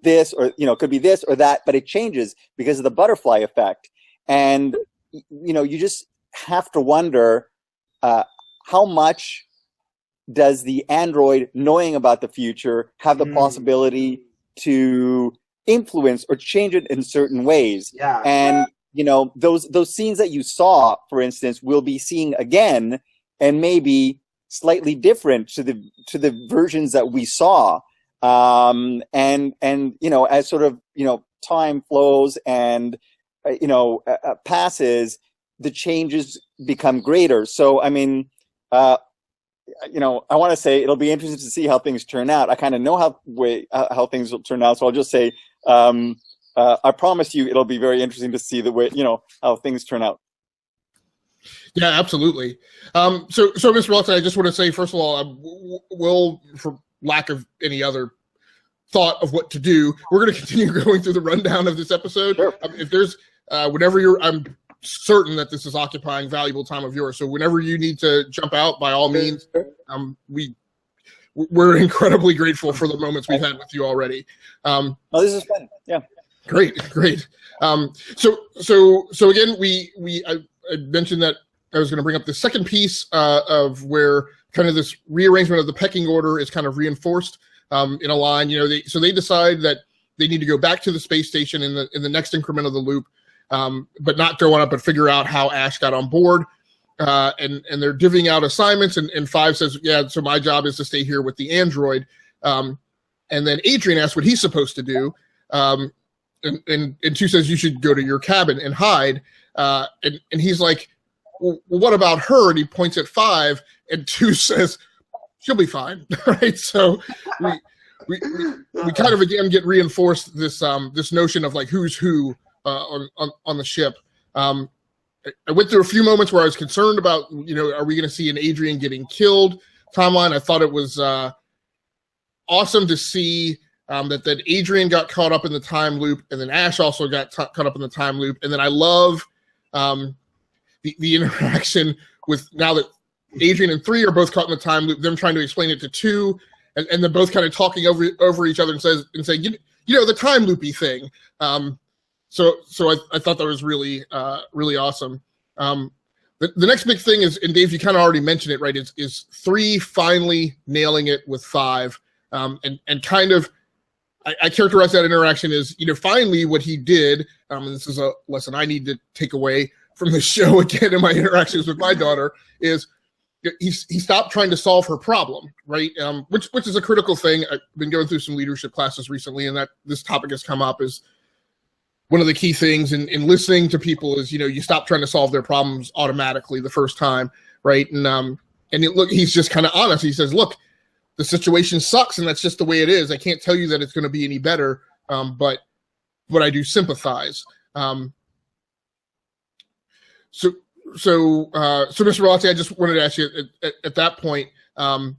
this, or could be this or that, but it changes because of the butterfly effect. And you just have to wonder how much does the android, knowing about the future, have the possibility to influence or change it in certain ways? Yeah. And those scenes that you saw, for instance, we'll be seeing again, and maybe slightly different to the versions that we saw. And as sort of time flows and passes, the changes become greater. So I mean, I want to say it'll be interesting to see how things turn out. I kind of know how things will turn out, so I'll just say I promise you it'll be very interesting to see the way how things turn out. Yeah, absolutely. So Mr. Mallozzzi, I just want to say, first of all, we'll, for lack of any other thought of what to do, we're going to continue going through the rundown of this episode. Sure. If there's whenever I'm certain that this is occupying valuable time of yours, so whenever you need to jump out, by all means. We're incredibly grateful for the moments we've had with you already. This is fun. Yeah. Great. So again, I mentioned that I was going to bring up the second piece of where kind of this rearrangement of the pecking order is kind of reinforced in a line. So they decide that they need to go back to the space station in the next increment of the loop, but not go on up, but figure out how Ash got on board. And they're divvying out assignments, and 5 says, yeah, so my job is to stay here with the android. And And then Adrian asks what he's supposed to do. And 2 says, you should go to your cabin and hide. And he's like, well, what about her? And he points at 5, and 2 says, she'll be fine. Right. So we kind of again get reinforced this notion of like who's who on the ship. I went through a few moments where I was concerned about, are we going to see an Adrian getting killed timeline? I thought it was awesome to see that Adrian got caught up in the time loop, and then Ash also got caught up in the time loop. And then I love the interaction with, now that Adrian and 3 are both caught in the time loop, them trying to explain it to 2, and they're both kind of talking over each other and saying, the time loopy thing. So I thought that was really really awesome. The next big thing is, and Dave, you kind of already mentioned it, right? Is 3 finally nailing it with 5, and kind of I characterize that interaction as finally what he did. And this is a lesson I need to take away from the show again in my interactions with my daughter, is he stopped trying to solve her problem, right? Which is a critical thing. I've been going through some leadership classes recently, and that this topic has come up as one of the key things in listening to people is, you stop trying to solve their problems automatically the first time, right? And he's just kind of honest. He says, look, the situation sucks, and that's just the way it is. I can't tell you that it's going to be any better, but I do sympathize. So Mr. Mallozzzi, I just wanted to ask you at that point. I'm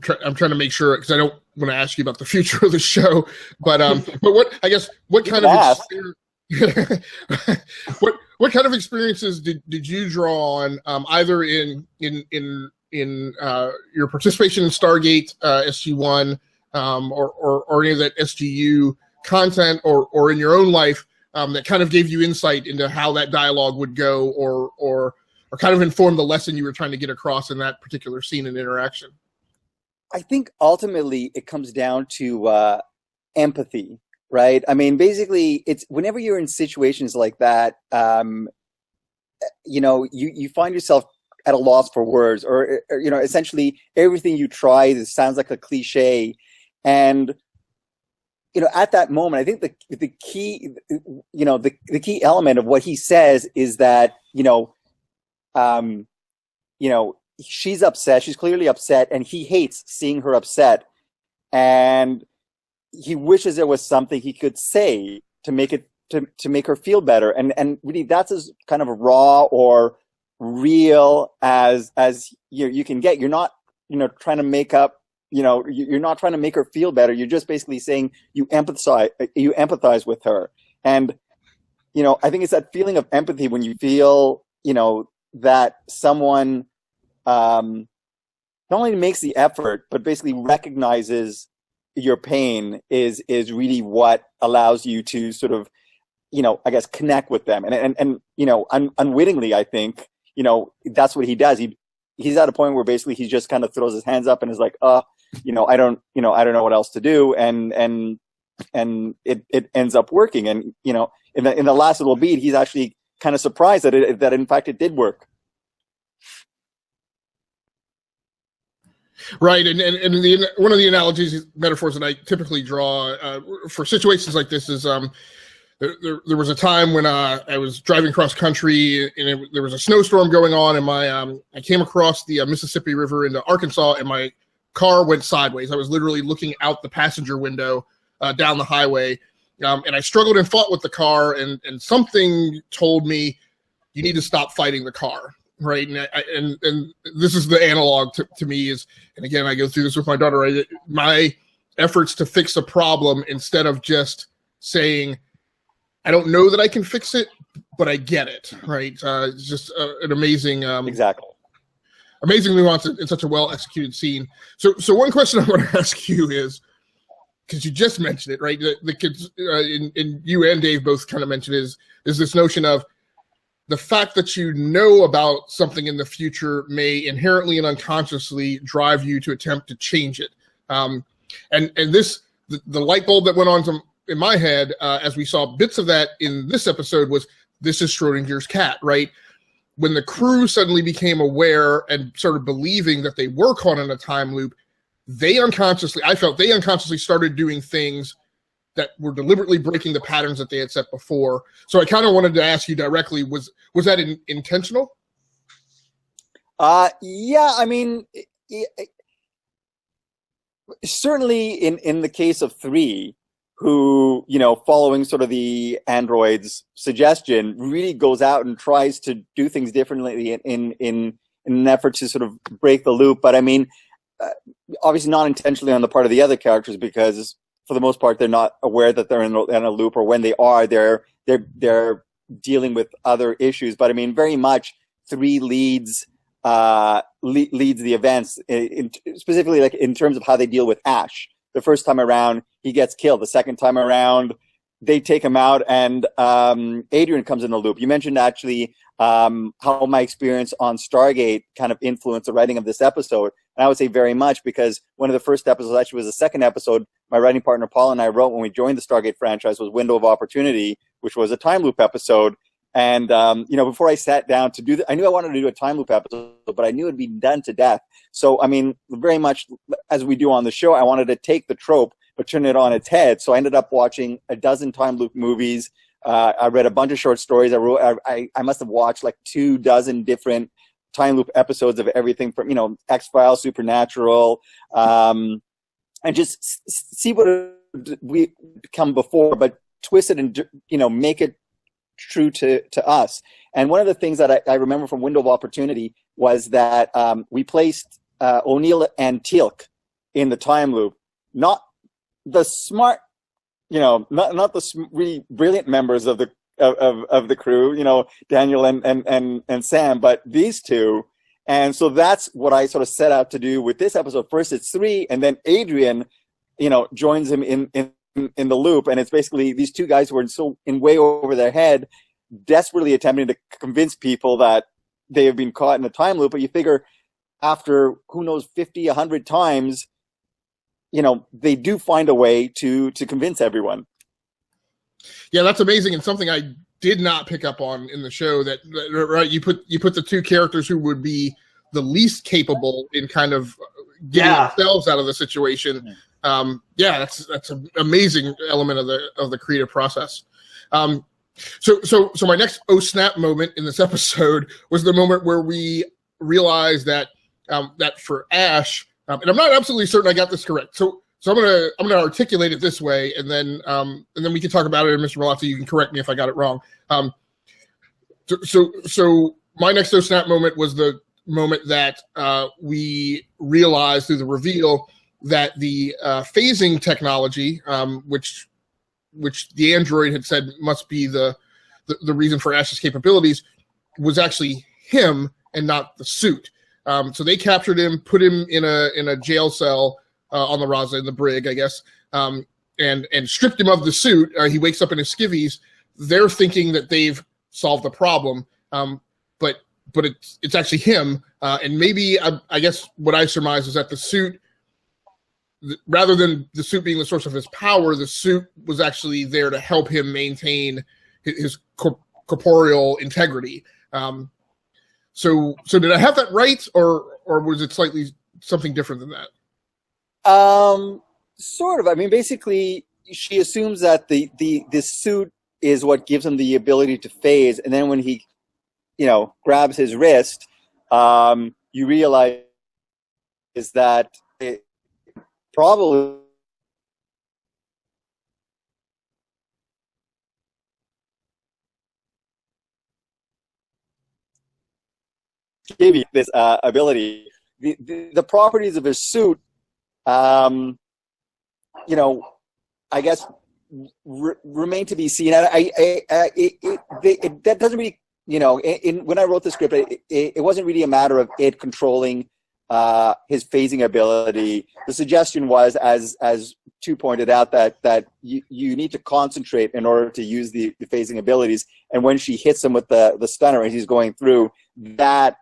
trying to make sure, because I don't want to ask you about the future of the show, but what kind of what kind of experiences did you draw on, either in your participation in Stargate SG1, or any of that SGU content, or in your own life, that kind of gave you insight into how that dialogue would go, or kind of informed the lesson you were trying to get across in that particular scene and interaction? I think ultimately it comes down to empathy, right? I mean, basically, it's whenever you're in situations like that, you find yourself at a loss for words, or essentially everything you try, this sounds like a cliche, and at that moment, I think the key, the key element of what he says is that she's upset. She's clearly upset, and he hates seeing her upset. And he wishes there was something he could say to make it to make her feel better. And really, that's as kind of raw or real as you can get. You're not trying to make up. You're not trying to make her feel better. You're just basically saying you empathize with her. And I think it's that feeling of empathy when you feel that someone not only makes the effort, but basically recognizes your pain is really what allows you to sort of, I guess, connect with them. And unwittingly, I think, that's what he does. He's at a point where basically he just kind of throws his hands up and is like, I don't know what else to do. And it ends up working. And, in the last little beat, he's actually kind of surprised that in fact it did work. Right, and one of the analogies, metaphors that I typically draw for situations like this is there was a time when I was driving cross country, and there was a snowstorm going on, and I came across the Mississippi River into Arkansas, and my car went sideways. I was literally looking out the passenger window down the highway, and I struggled and fought with the car, and something told me, you need to stop fighting the car. Right, and this is the analog to me is, and again, I go through this with my daughter. Right, my efforts to fix a problem, instead of just saying, "I don't know that I can fix it, but I get it." Right, it's just an amazing, exactly, amazing nuance in such a well executed scene. So one question I want to ask you is, because you just mentioned it, right? The kids, and you and Dave both kind of mentioned is this notion of the fact that you know about something in the future may inherently and unconsciously drive you to attempt to change it. And this, the light bulb that went on in my head as we saw bits of that in this episode was, this is Schrodinger's cat, right? when the crew suddenly became aware and started believing that they were caught in a time loop, I felt they unconsciously started doing things that were deliberately breaking the patterns that they had set before. So I kind of wanted to ask you directly, was that intentional? Yeah, I mean, certainly in the case of 3, who, following sort of the android's suggestion, really goes out and tries to do things differently in an effort to sort of break the loop. But I mean, obviously not intentionally on the part of the other characters, because for the most part, they're not aware that they're in a loop, or when they are, they're dealing with other issues. But I mean, very much 3 leads the events, specifically like in terms of how they deal with Ash. The first time around, he gets killed. The second time around, they take him out, and Adrian comes in the loop. You mentioned actually how my experience on Stargate kind of influenced the writing of this episode. And I would say very much, because one of the first episodes, actually was the second episode, my writing partner Paul and I wrote when we joined the Stargate franchise, was Window of Opportunity, which was a time loop episode. And, before I sat down to do I knew I wanted to do a time loop episode, but I knew it'd be done to death. So, I mean, very much as we do on the show, I wanted to take the trope, but turn it on its head. So I ended up watching a dozen time loop movies. I read a bunch of short stories. I must have watched like 24 different time loop episodes of everything from, X-Files, Supernatural, and just see what we come before, but twist it and, make it true to us. And one of the things that I remember from Window of Opportunity was that we placed O'Neill and Teal'c in the time loop, not the smart, not the really brilliant members of the crew, Daniel and Sam, but these two. And so that's what I sort of set out to do with this episode. First it's 3, and then Adrian, joins him in the loop, and it's basically these two guys who are way over their head, desperately attempting to convince people that they have been caught in a time loop. But you figure after, who knows, 50, 100 times, they do find a way to convince everyone. Yeah, that's amazing, and something I did not pick up on in the show, that right, you put the 2 characters who would be the least capable in kind of getting themselves out of the situation. That's an amazing element of the creative process. So my next oh snap moment in this episode was the moment where we realized that that for Ash, and I'm not absolutely certain I got this correct. So I'm gonna articulate it this way, and then we can talk about it. And Mr. Mallozzi, you can correct me if I got it wrong. So my next oh snap moment was the moment that we realized through the reveal that the phasing technology, which the android had said must be the reason for Ash's capabilities, was actually him and not the suit. So they captured him, put him in a jail cell on the Raza, in the brig, I guess, and stripped him of the suit. He wakes up in his skivvies. They're thinking that they've solved the problem, but it's actually him. And maybe I guess what I surmise is that the suit, rather than the suit being the source of his power, the suit was actually there to help him maintain his corporeal integrity. So did I have that right, or was it slightly something different than that? Sort of. I mean, basically, she assumes that the suit is what gives him the ability to phase, and then when he, grabs his wrist, you realize is that it probably give you this ability. The properties of his suit, I guess, remain to be seen. That doesn't really, when I wrote the script, it wasn't really a matter of it controlling his phasing ability. The suggestion was, as Tu pointed out, that you need to concentrate in order to use the phasing abilities. And when she hits him with the stunner as he's going through, that,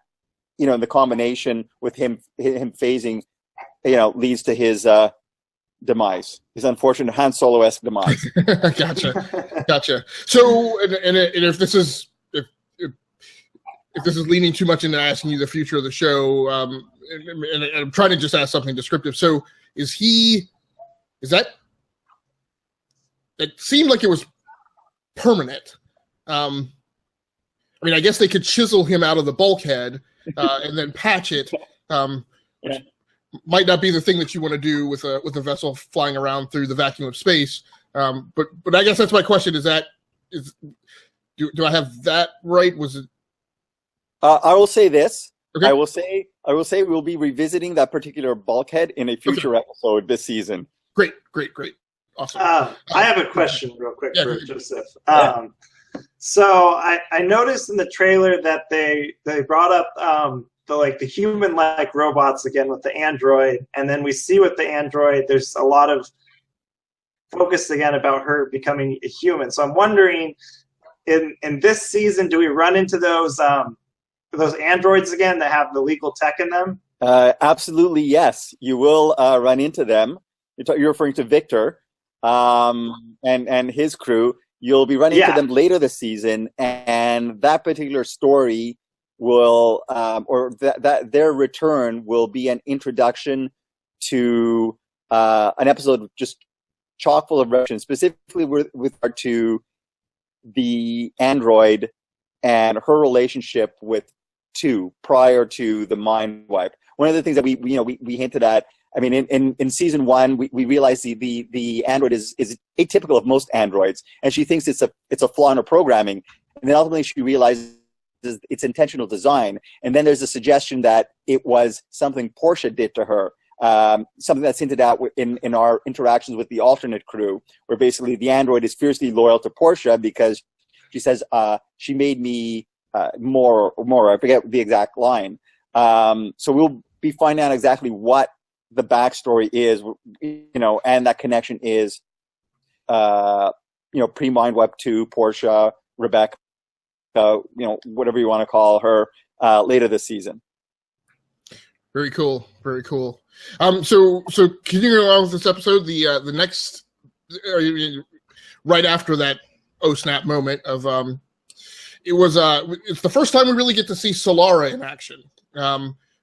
the combination with him phasing, leads to his demise, his unfortunate Han Solo-esque demise. Gotcha. So, and if this is, if this is leaning too much into asking you the future of the show, and I'm trying to just ask something descriptive. So is that it seemed like it was permanent. I mean, I guess they could chisel him out of the bulkhead and then patch it, which might not be the thing that you want to do with a vessel flying around through the vacuum of space. But I guess that's my question. Do I have that right? Was it? I will say this. Okay. I will say we'll be revisiting that particular bulkhead in a future episode this season. Great. Awesome. I have a question real quick for yeah. Joseph. So I noticed in the trailer that they brought up the human-like robots again with the android, and then we see with the android there's a lot of focus again about her becoming a human. So I'm wondering, in this season, do we run into those androids again that have the legal tech in them? Absolutely, yes. You will run into them. You're referring to Victor and his crew. You'll be running into them later this season, and that particular story will, their return will be an introduction to an episode just chock full of references, specifically with regard to the android and her relationship with 2 prior to the mind wipe. One of the things that we hinted at, I mean, in season 1, we realized the android is atypical of most androids, and she thinks it's a flaw in her programming, and then ultimately she realizes it's intentional design. And then there's a suggestion that it was something Portia did to her, something that's hinted at in our interactions with the alternate crew, where basically the android is fiercely loyal to Portia because she says she made me more. I forget the exact line. So we'll be finding out exactly what the backstory is, and that connection is, pre-Mind Wipe 2, Portia, Rebecca, whatever you want to call her, later this season. Very cool. So continuing on with this episode, the next, right after that oh snap moment of, it's the first time we really get to see Solara in action,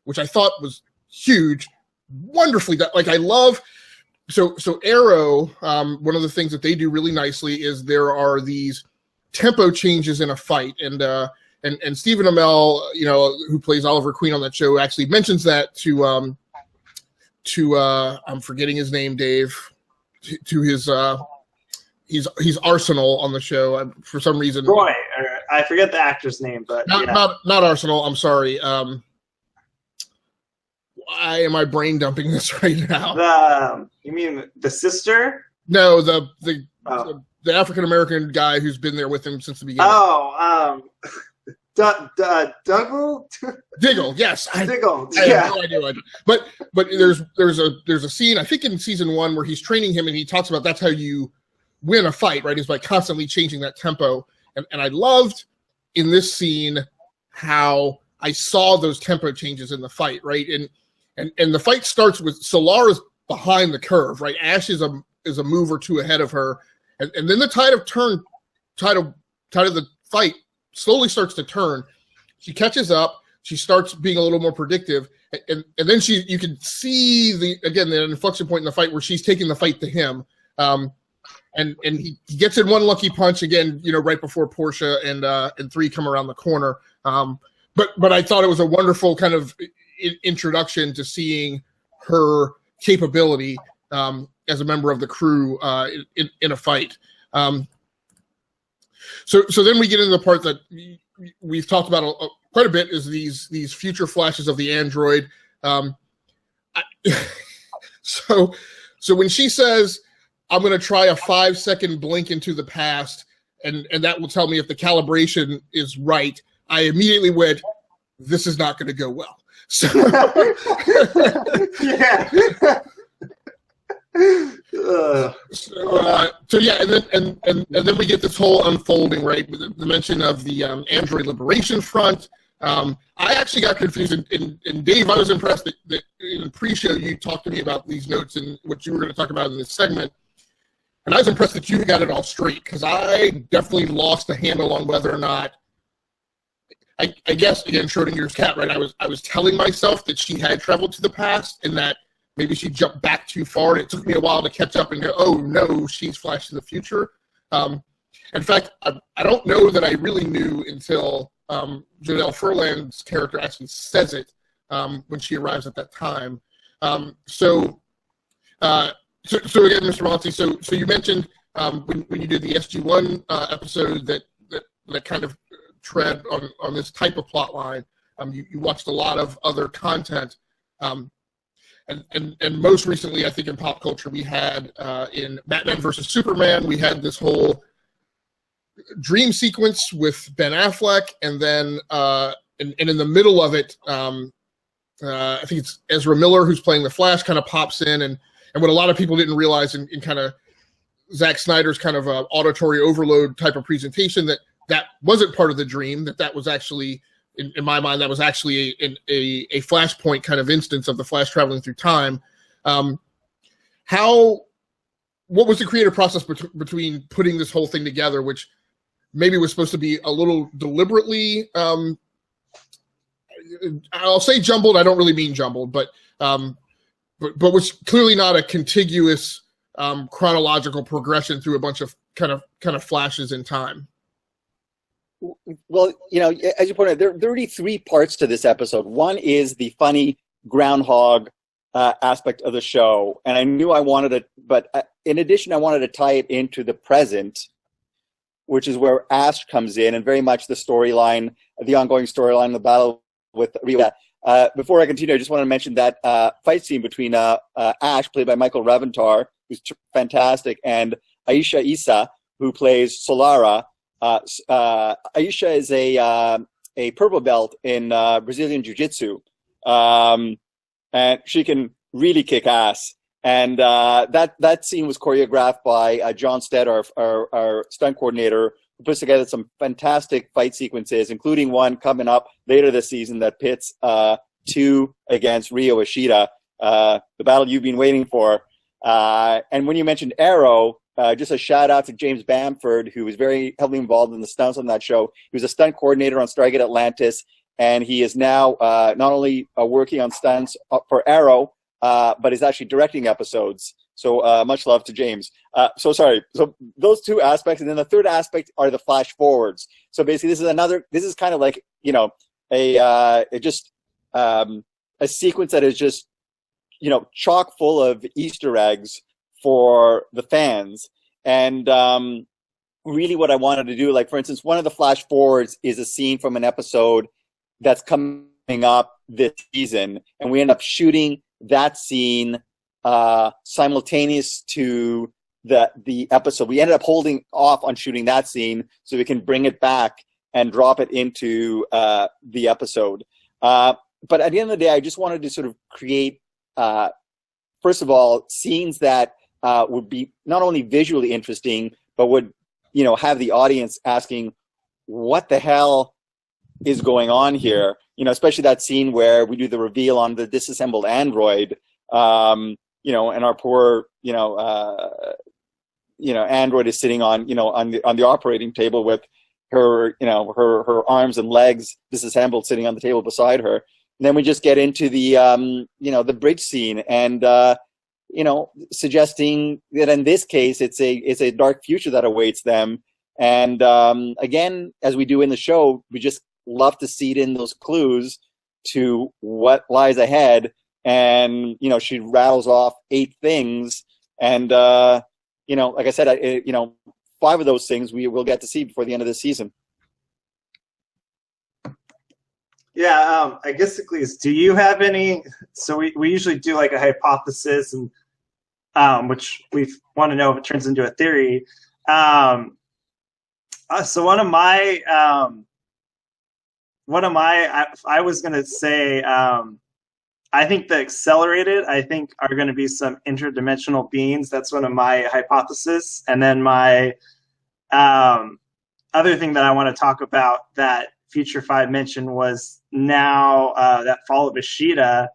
which I thought was huge. Wonderfully done. Like, I love so Arrow, one of the things that they do really nicely is there are these tempo changes in a fight, and Stephen Amell, who plays Oliver Queen on that show, actually mentions that to I'm forgetting his name, Dave, to his he's Arsenal on the show for some reason. Roy, I forget the actor's name, but not Arsenal. I'm sorry. Why am I brain dumping this right now? You mean the sister? No, the African American guy who's been there with him since the beginning. Diggle. Diggle, yes. Diggle. I have no idea. But there's a scene, I think in season 1, where he's training him and he talks about that's how you win a fight, right? Is by constantly changing that tempo. And I loved in this scene how I saw those tempo changes in the fight, right? And the fight starts with Solara's behind the curve, right? Ash is a move or 2 ahead of her, and then the tide of the fight slowly starts to turn. She catches up. She starts being a little more predictive, and then you can see the inflection point in the fight where she's taking the fight to him, and he gets in one lucky punch again, right before Portia and 3 come around the corner. But I thought it was a wonderful kind of introduction to seeing her capability as a member of the crew in a fight. So then we get into the part that we've talked about quite a bit, is these future flashes of the android. So when she says, I'm going to try a 5-second blink into the past, and that will tell me if the calibration is right, I immediately went, this is not going to go well. So, yeah. And then we get this whole unfolding, right? With the mention of the Android Liberation Front. I actually got confused, and Dave, I was impressed that in the pre-show you talked to me about these notes and what you were going to talk about in this segment, and I was impressed that you got it all straight, because I definitely lost the handle on whether or not. I guess, again, Schrodinger's cat, right? I was telling myself that she had traveled to the past and that maybe she jumped back too far, and it took me a while to catch up and go, oh, no, she's Flash to the future. In fact, I don't know that I really knew until Jodelle Furland's character actually says it when she arrives at that time. So again, Mr. Mallozzi, so you mentioned when you did the SG-1 episode that kind of tread on this type of plot line. You watched a lot of other content. And most recently, I think in pop culture, we had in Batman versus Superman, we had this whole dream sequence with Ben Affleck, and then and in the middle of it, I think it's Ezra Miller who's playing the Flash kind of pops in, and what a lot of people didn't realize in kind of Zack Snyder's kind of auditory overload type of presentation that wasn't part of the dream, that was actually, in my mind, that was actually a Flashpoint kind of instance of the Flash traveling through time. What was the creative process between putting this whole thing together, which maybe was supposed to be a little deliberately, I'll say jumbled, I don't really mean jumbled, but was clearly not a contiguous chronological progression through a bunch of kind of flashes in time? Well, as you pointed out, there are already 3 parts to this episode. One is the funny groundhog aspect of the show, and I knew I wanted it, but in addition, I wanted to tie it into the present, which is where Ash comes in, and very much the storyline, the ongoing storyline, the battle with Rita. Before I continue, I just want to mention that fight scene between Ash, played by Michael Reventar, who's fantastic, and Aisha Issa, who plays Solara. Aisha is a purple belt in Brazilian Jiu-Jitsu, and she can really kick ass. And that scene was choreographed by John Stead, our stunt coordinator, who puts together some fantastic fight sequences, including one coming up later this season that pits 2 against Ryo Ishida, the battle you've been waiting for. And when you mentioned Arrow, just a shout out to James Bamford, who was very heavily involved in the stunts on that show. He was a stunt coordinator on Stargate Atlantis, and he is now not only working on stunts for Arrow, but is actually directing episodes. So much love to James. So those 2 aspects, and then the third aspect are the flash forwards. So basically, this is kind of like a sequence that is just chock full of Easter eggs for the fans. And really what I wanted to do, like, for instance, one of the flash forwards is a scene from an episode that's coming up this season, and we end up shooting that scene simultaneous to the episode. We ended up holding off on shooting that scene so we can bring it back and drop it into the episode. But at the end of the day, I just wanted to sort of create, first of all, scenes that would be not only visually interesting, but would, have the audience asking, what the hell is going on here? Especially that scene where we do the reveal on the disassembled android, and our poor, android is sitting on the operating table with her, her arms and legs disassembled, sitting on the table beside her. And then we just get into the, the bridge scene, and suggesting that in this case it's a dark future that awaits them. And again, as we do in the show, we just love to seed in those clues to what lies ahead. And she rattles off 8 things, and like I said, 5 of those things we will get to see before the end of the season. Yeah, I guess, Eccles, do you have any? So we usually do like a hypothesis, and which we want to know if it turns into a theory. So one of my, I was going to say, I think the Accelerated, are going to be some interdimensional beings. That's one of my hypotheses. And then my other thing that I want to talk about that Future 5 mentioned was now that fall of Ishida.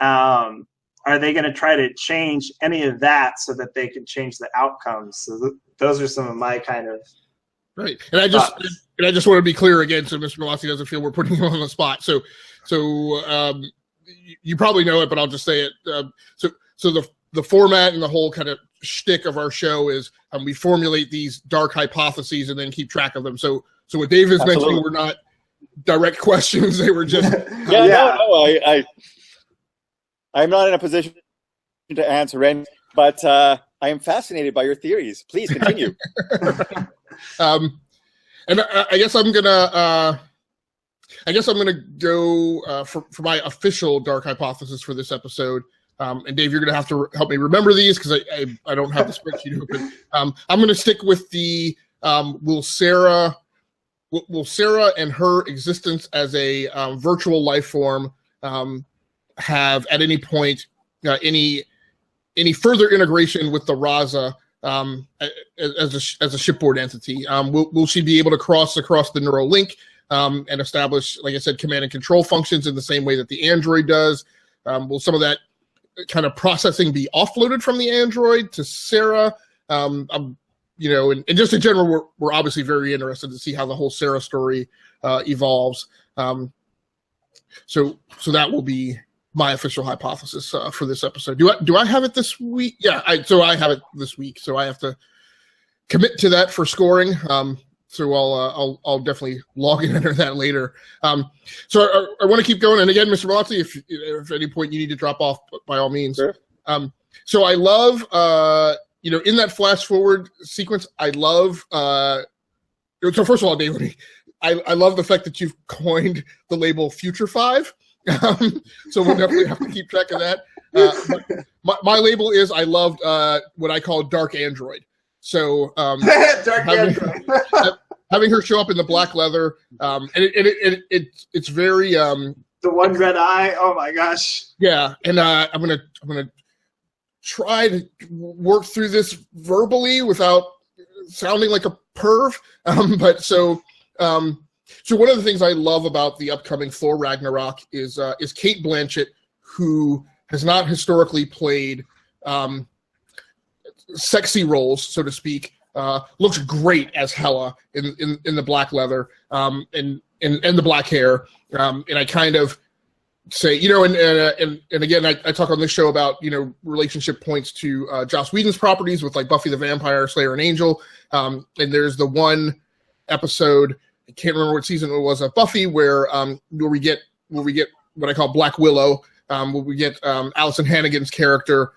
Are they going to try to change any of that so that they can change the outcomes? So those are some of my kind of Right, and I just want to be clear again, so Mr. Mallozzi doesn't feel we're putting him on the spot. So you probably know it, but I'll just say it. So the format and the whole kind of shtick of our show is we formulate these dark hypotheses and then keep track of them. So what Dave is mentioning were not direct questions; they were just I'm not in a position to answer any, but I am fascinated by your theories. Please continue. And I guess I'm gonna go for my official dark hypothesis for this episode. And Dave, you're gonna have to help me remember these because I don't have the spreadsheet open. I'm gonna stick with the will Sarah and her existence as a virtual life form have at any point any further integration with the Raza as a shipboard entity? Will she be able to cross across the neural link and establish, like I said, command and control functions in the same way that the Android does? Will some of that kind of processing be offloaded from the Android to Sarah? And just in general, we're obviously very interested to see how the whole Sarah story evolves. So that will be my official hypothesis for this episode. Do I have it this week? Yeah, I have it this week, so I have to commit to that for scoring. So I'll definitely log in and enter that later. So I want to keep going. And again, Mr. Mallozzzi, if at any point you need to drop off, by all means. Sure. So I love, in that flash forward sequence, I love. So first of all, Dave, I love the fact that you've coined the label Future 5. So we'll definitely have to keep track of that. My label is I loved what I call Dark Android. So Dark Android. Having her show up in the black leather, and it's very the one red eye. Oh my gosh. Yeah, and I'm gonna try to work through this verbally without sounding like a perv. So one of the things I love about the upcoming Thor Ragnarok is Cate Blanchett, who has not historically played sexy roles, so to speak. Looks great as Hela in the black leather and the black hair. And I kind of say, and again, I talk on this show about relationship points to Joss Whedon's properties with like Buffy the Vampire Slayer and Angel. And there's the one episode, I can't remember what season it was of Buffy, where we get what I call Black Willow, where we get Allison Hannigan's character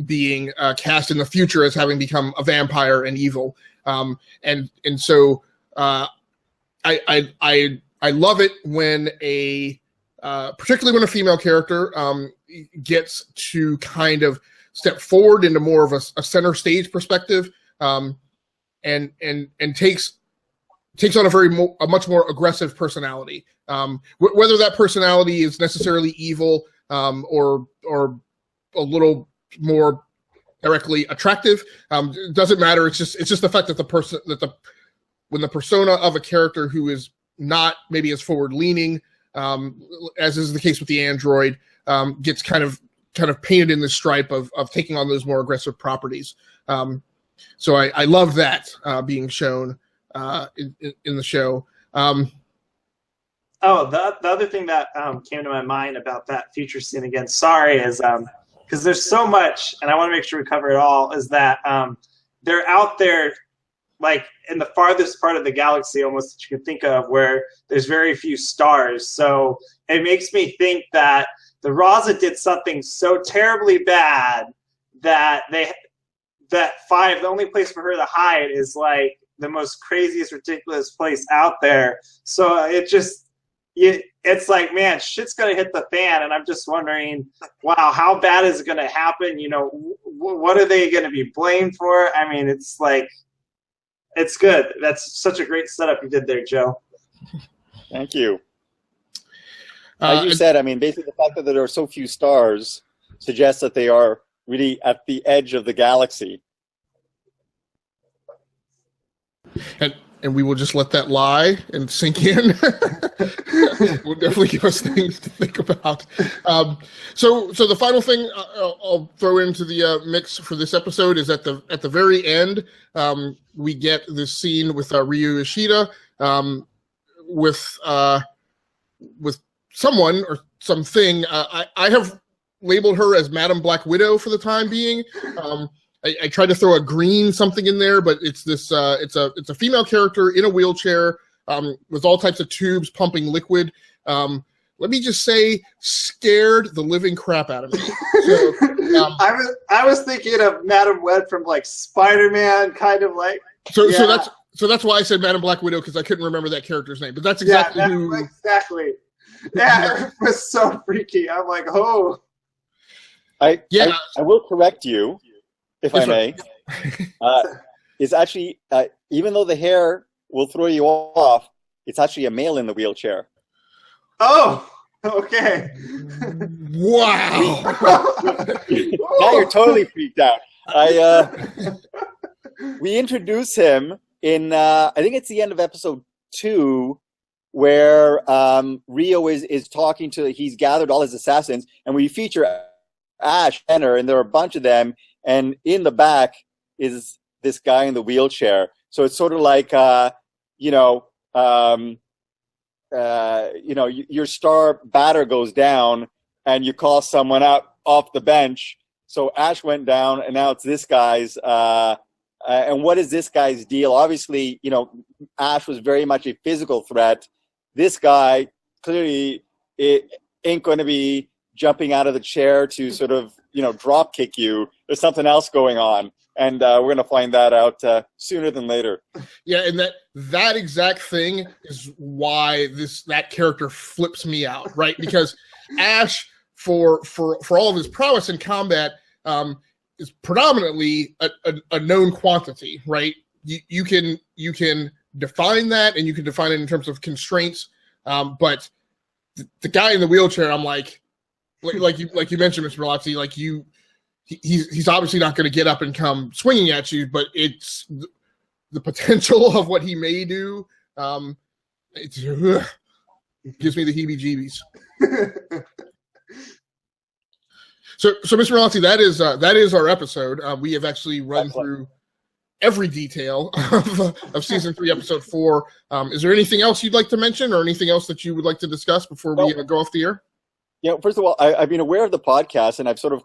being cast in the future as having become a vampire and evil, and so I love it when particularly when a female character gets to kind of step forward into more of a center stage perspective, and takes on a much more aggressive personality. Whether that personality is necessarily evil or a little more directly attractive, doesn't matter. It's just the fact that when the persona of a character who is not maybe as forward leaning, as is the case with the android, gets kind of painted in the stripe of taking on those more aggressive properties. So I love that being shown in the show. The other thing that came to my mind about that future scene again, sorry, is because there's so much, and I want to make sure we cover it all, is that they're out there, like in the farthest part of the galaxy almost that you can think of, where there's very few stars. So it makes me think that the Raza did something so terribly bad that the only place for her to hide is like the most craziest, ridiculous place out there. So it's like, man, shit's gonna hit the fan, and I'm just wondering, wow, how bad is it gonna happen? What are they gonna be blamed for? I mean, it's like, it's good. That's such a great setup you did there, Joe. Thank you. Like you said, I mean, basically the fact that there are so few stars suggests that they are really at the edge of the galaxy. And and we will just let that lie and sink in. Will definitely give us things to think about. So the final thing I'll throw into the mix for this episode is at the very end, we get this scene with Ryu Ishida with someone or something. I have labeled her as Madam Black Widow for the time being. I tried to throw a green something in there, but it's this. It's a female character in a wheelchair with all types of tubes pumping liquid. Let me just say, scared the living crap out of me. So, I was thinking of Madam Web from like Spider-Man, kind of like. So that's why I said Madam Black Widow, because I couldn't remember that character's name. But that's exactly who. Exactly. Yeah, it was so freaky. I'm like, oh. I will correct you, if I may. It's actually, even though the hair will throw you off, it's actually a male in the wheelchair. Oh, okay. Wow. Now you're totally freaked out. We introduce him in, I think it's the end of episode 2, where Rio is talking to, he's gathered all his assassins, and we feature Ash, Henner, and there are a bunch of them, and in the back is this guy in the wheelchair. So it's sort of like, your star batter goes down, and you call someone up off the bench. So Ash went down, and now it's this guy's. And what is this guy's deal? Obviously, Ash was very much a physical threat. This guy clearly ain't going to be jumping out of the chair to sort of, drop kick you. There's something else going on. And we're going to find that out sooner than later. Yeah, and that exact thing is why that character flips me out, right? Because Ash, for all of his prowess in combat, is predominantly a known quantity, right? You can define that, and you can define it in terms of constraints. But the guy in the wheelchair, I'm like you mentioned, Mr. Mallozzi, like he's obviously not going to get up and come swinging at you, but it's the potential of what he may do. It gives me the heebie-jeebies. So Mr. Mallozzi, that is our episode. We have actually run through every detail of season 3, episode 4. Is there anything else you'd like to mention, or anything else that you would like to discuss before we go off the air? First of all, I've been aware of the podcast, and I've sort of,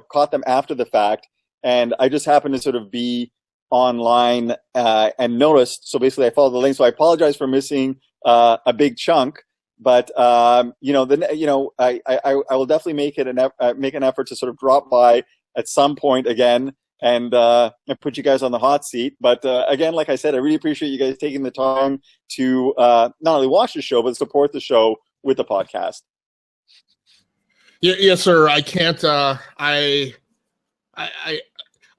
caught them after the fact, and I just happened to sort of be online and noticed. So basically, I followed the link. So I apologize for missing a big chunk, but I will definitely make an effort to sort of drop by at some point again and put you guys on the hot seat. But again, like I said, I really appreciate you guys taking the time to not only watch the show but support the show with the podcast. Yes, sir. I can't. I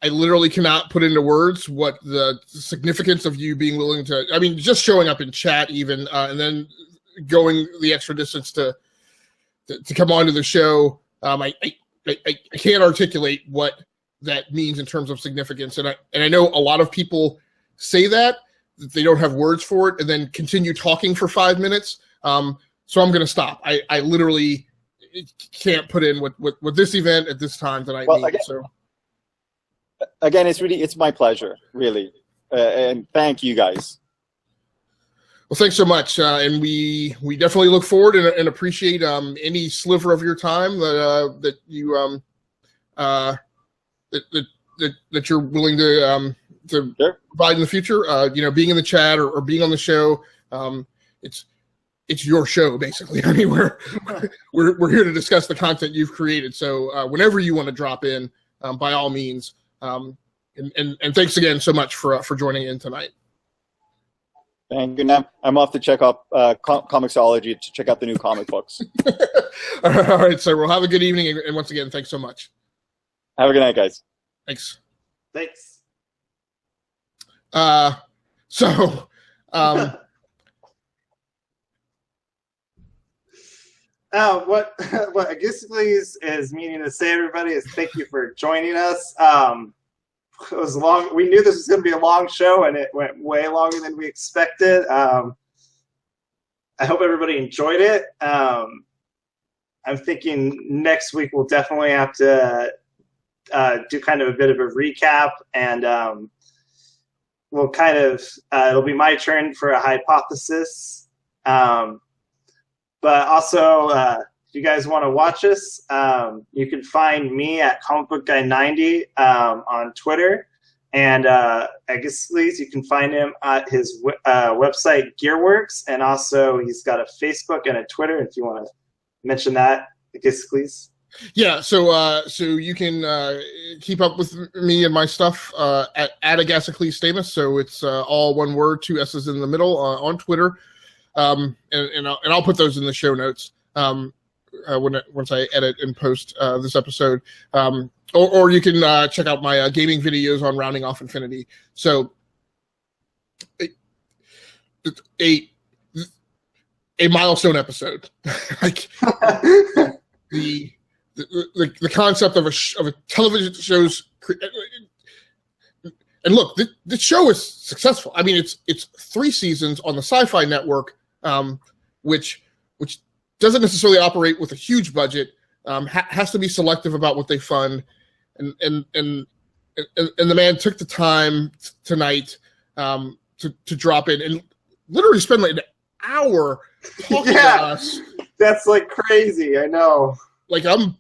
literally cannot put into words what the significance of you being willing to. I mean, just showing up in chat, even, and then going the extra distance to come onto the show. I can't articulate what that means in terms of significance, and I know a lot of people say that they don't have words for it, and then continue talking for 5 minutes. So I'm going to stop. I literally can't put in what this event at this time tonight means. Again, it's my pleasure, really, and thank you guys. Well, thanks so much, and we definitely look forward and appreciate any sliver of your time that you that you're willing to Sure. provide in the future. Being in the chat or being on the show, it's your show, basically. I mean, we're here to discuss the content you've created. So whenever you want to drop in, by all means. And thanks again so much for joining in tonight. Thank you. Now I'm off to check out Comixology to check out the new comic books. All right, sir. Well, have a good evening, and once again, thanks so much. Have a good night, guys. Thanks. Thanks. What I guess is meaning to say, everybody, is thank you for joining us. it was long. We knew this was going to be a long show, and it went way longer than we expected. I hope everybody enjoyed it. I'm thinking next week we'll definitely have to do kind of a bit of a recap, and we'll kind of it'll be my turn for a hypothesis. But also, if you guys want to watch us, you can find me at comicbookguy90 on Twitter, and I guess please you can find him at his website Gearworks, and also he's got a Facebook and a Twitter. If you want to mention that, I guess please. Yeah, so you can keep up with me and my stuff at Agassicles So it's all one word, 2 S's in the middle on Twitter, and I'll put those in the show notes once I edit and post this episode. Or you can check out my gaming videos on Rounding Off Infinity. So a milestone episode, like the concept of a television show's, and look, the show is successful. I mean, it's 3 seasons on the Sci-Fi Network, which doesn't necessarily operate with a huge budget, has to be selective about what they fund, and the man took the time tonight to drop in and literally spend like an hour talking to us. That's like crazy. I know. Like I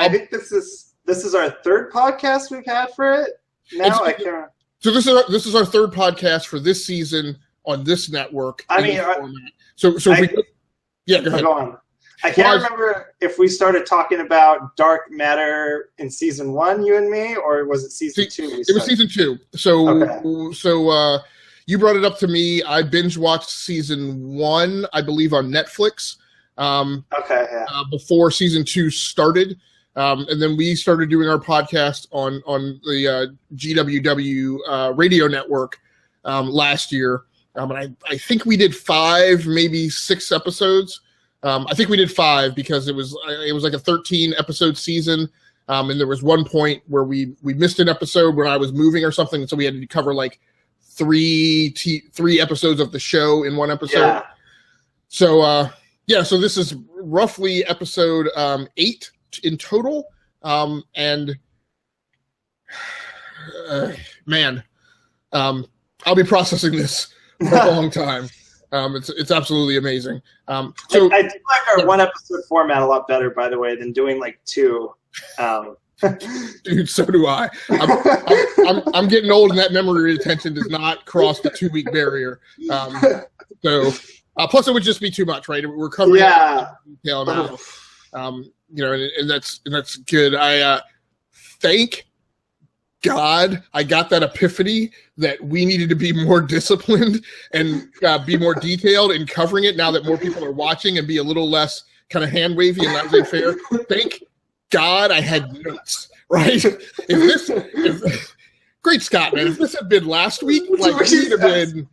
think this is our 3rd podcast we've had for it. Now I can't. So this is our 3rd podcast for this season on this network. I mean, go ahead. Go on. I can't remember if we started talking about dark matter in season 1, you and me, or was it season 2? It was season 2. So you brought it up to me. I binge watched season 1, I believe, on Netflix. Before season 2 started, and then we started doing our podcast on the GWW radio network last year. And I think we did 5, maybe 6 episodes. I think we did 5 because it was like a 13 episode season, and there was one point where we missed an episode when I was moving or something, so we had to cover like 3 episodes of the show in one episode. Yeah. So so this is roughly episode 8 in total, and man, I'll be processing this for a long time. It's absolutely amazing. So I do like our 1 episode format a lot better, by the way, than doing like 2. Dude, so do I. I'm getting old, and that memory retention does not cross the 2-week barrier. Plus it would just be too much, right? We're covering detail now. And that's good. I thank God I got that epiphany that we needed to be more disciplined and be more detailed in covering it now that more people are watching, and be a little less kind of hand wavy and laissez-faire. Thank God I had notes, right? Great Scott, man. If this had been last week, like, we'd have been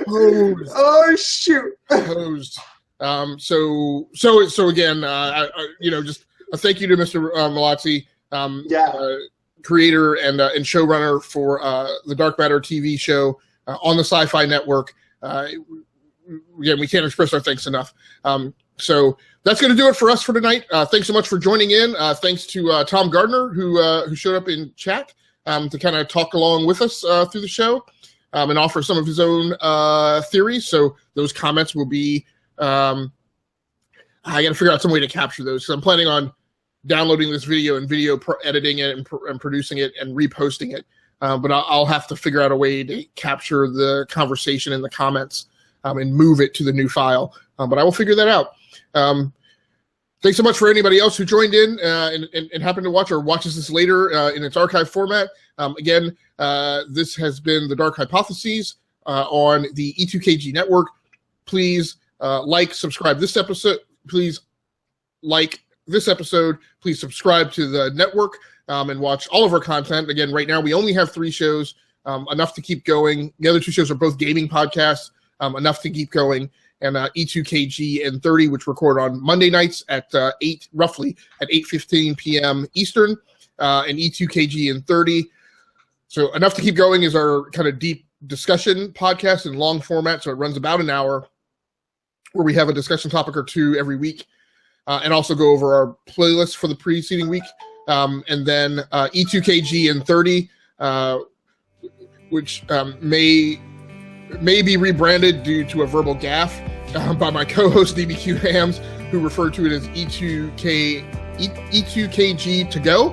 hosed. Oh, shoot. Hosed. So again, just a thank you to Mr. Mallozzi, creator and showrunner for the Dark Matter TV show on the Sci-Fi Network. Again, we can't express our thanks enough. So that's going to do it for us for tonight. Thanks so much for joining in. Thanks to Tom Gardner, who showed up in chat to kind of talk along with us through the show and offer some of his own theories. So those comments will be I got to figure out some way to capture those, because I'm planning on downloading this video and editing it and producing it and reposting it. But I'll have to figure out a way to capture the conversation in the comments and move it to the new file. But I will figure that out. Thanks so much for anybody else who joined in and happened to watch or watches this later in its archive format. Again, this has been the Dark Hypotheses on the E2KG network. Please subscribe this episode. Please like this episode. Please subscribe to the network and watch all of our content. Again, right now we only have 3 shows, enough to keep going. The other 2 shows are both gaming podcasts, enough to keep going. and E2KG and 30, which record on Monday nights at roughly at 8:15 p.m. Eastern, and E2KG and 30. So enough to keep going is our kind of deep discussion podcast in long format. So it runs about an hour, where we have a discussion topic or two every week, and also go over our playlist for the preceding week. And then E2KG and 30, which may be rebranded due to a verbal gaffe by my co-host DBQ Hams, who referred to it as E2KG to go,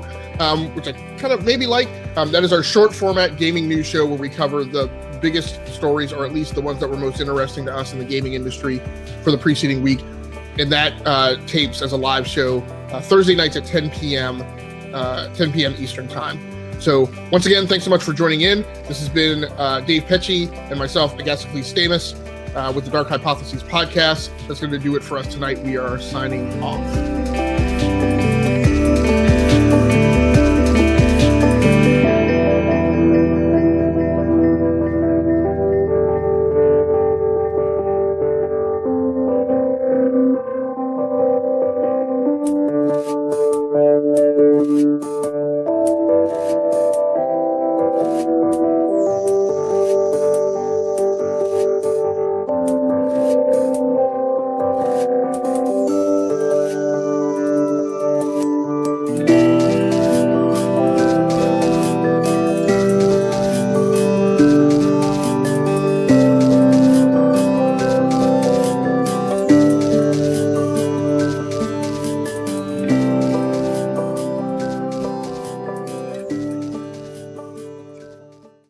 which I kind of maybe like. That is our short format gaming news show where we cover the biggest stories, or at least the ones that were most interesting to us in the gaming industry for the preceding week. And that tapes as a live show Thursday nights at 10 p.m. Eastern time. So once again, thanks so much for joining in. This has been Dave Pecci and myself, Agasicles Stamus, with the Dark Hypotheses podcast. That's going to do it for us tonight. We are signing off.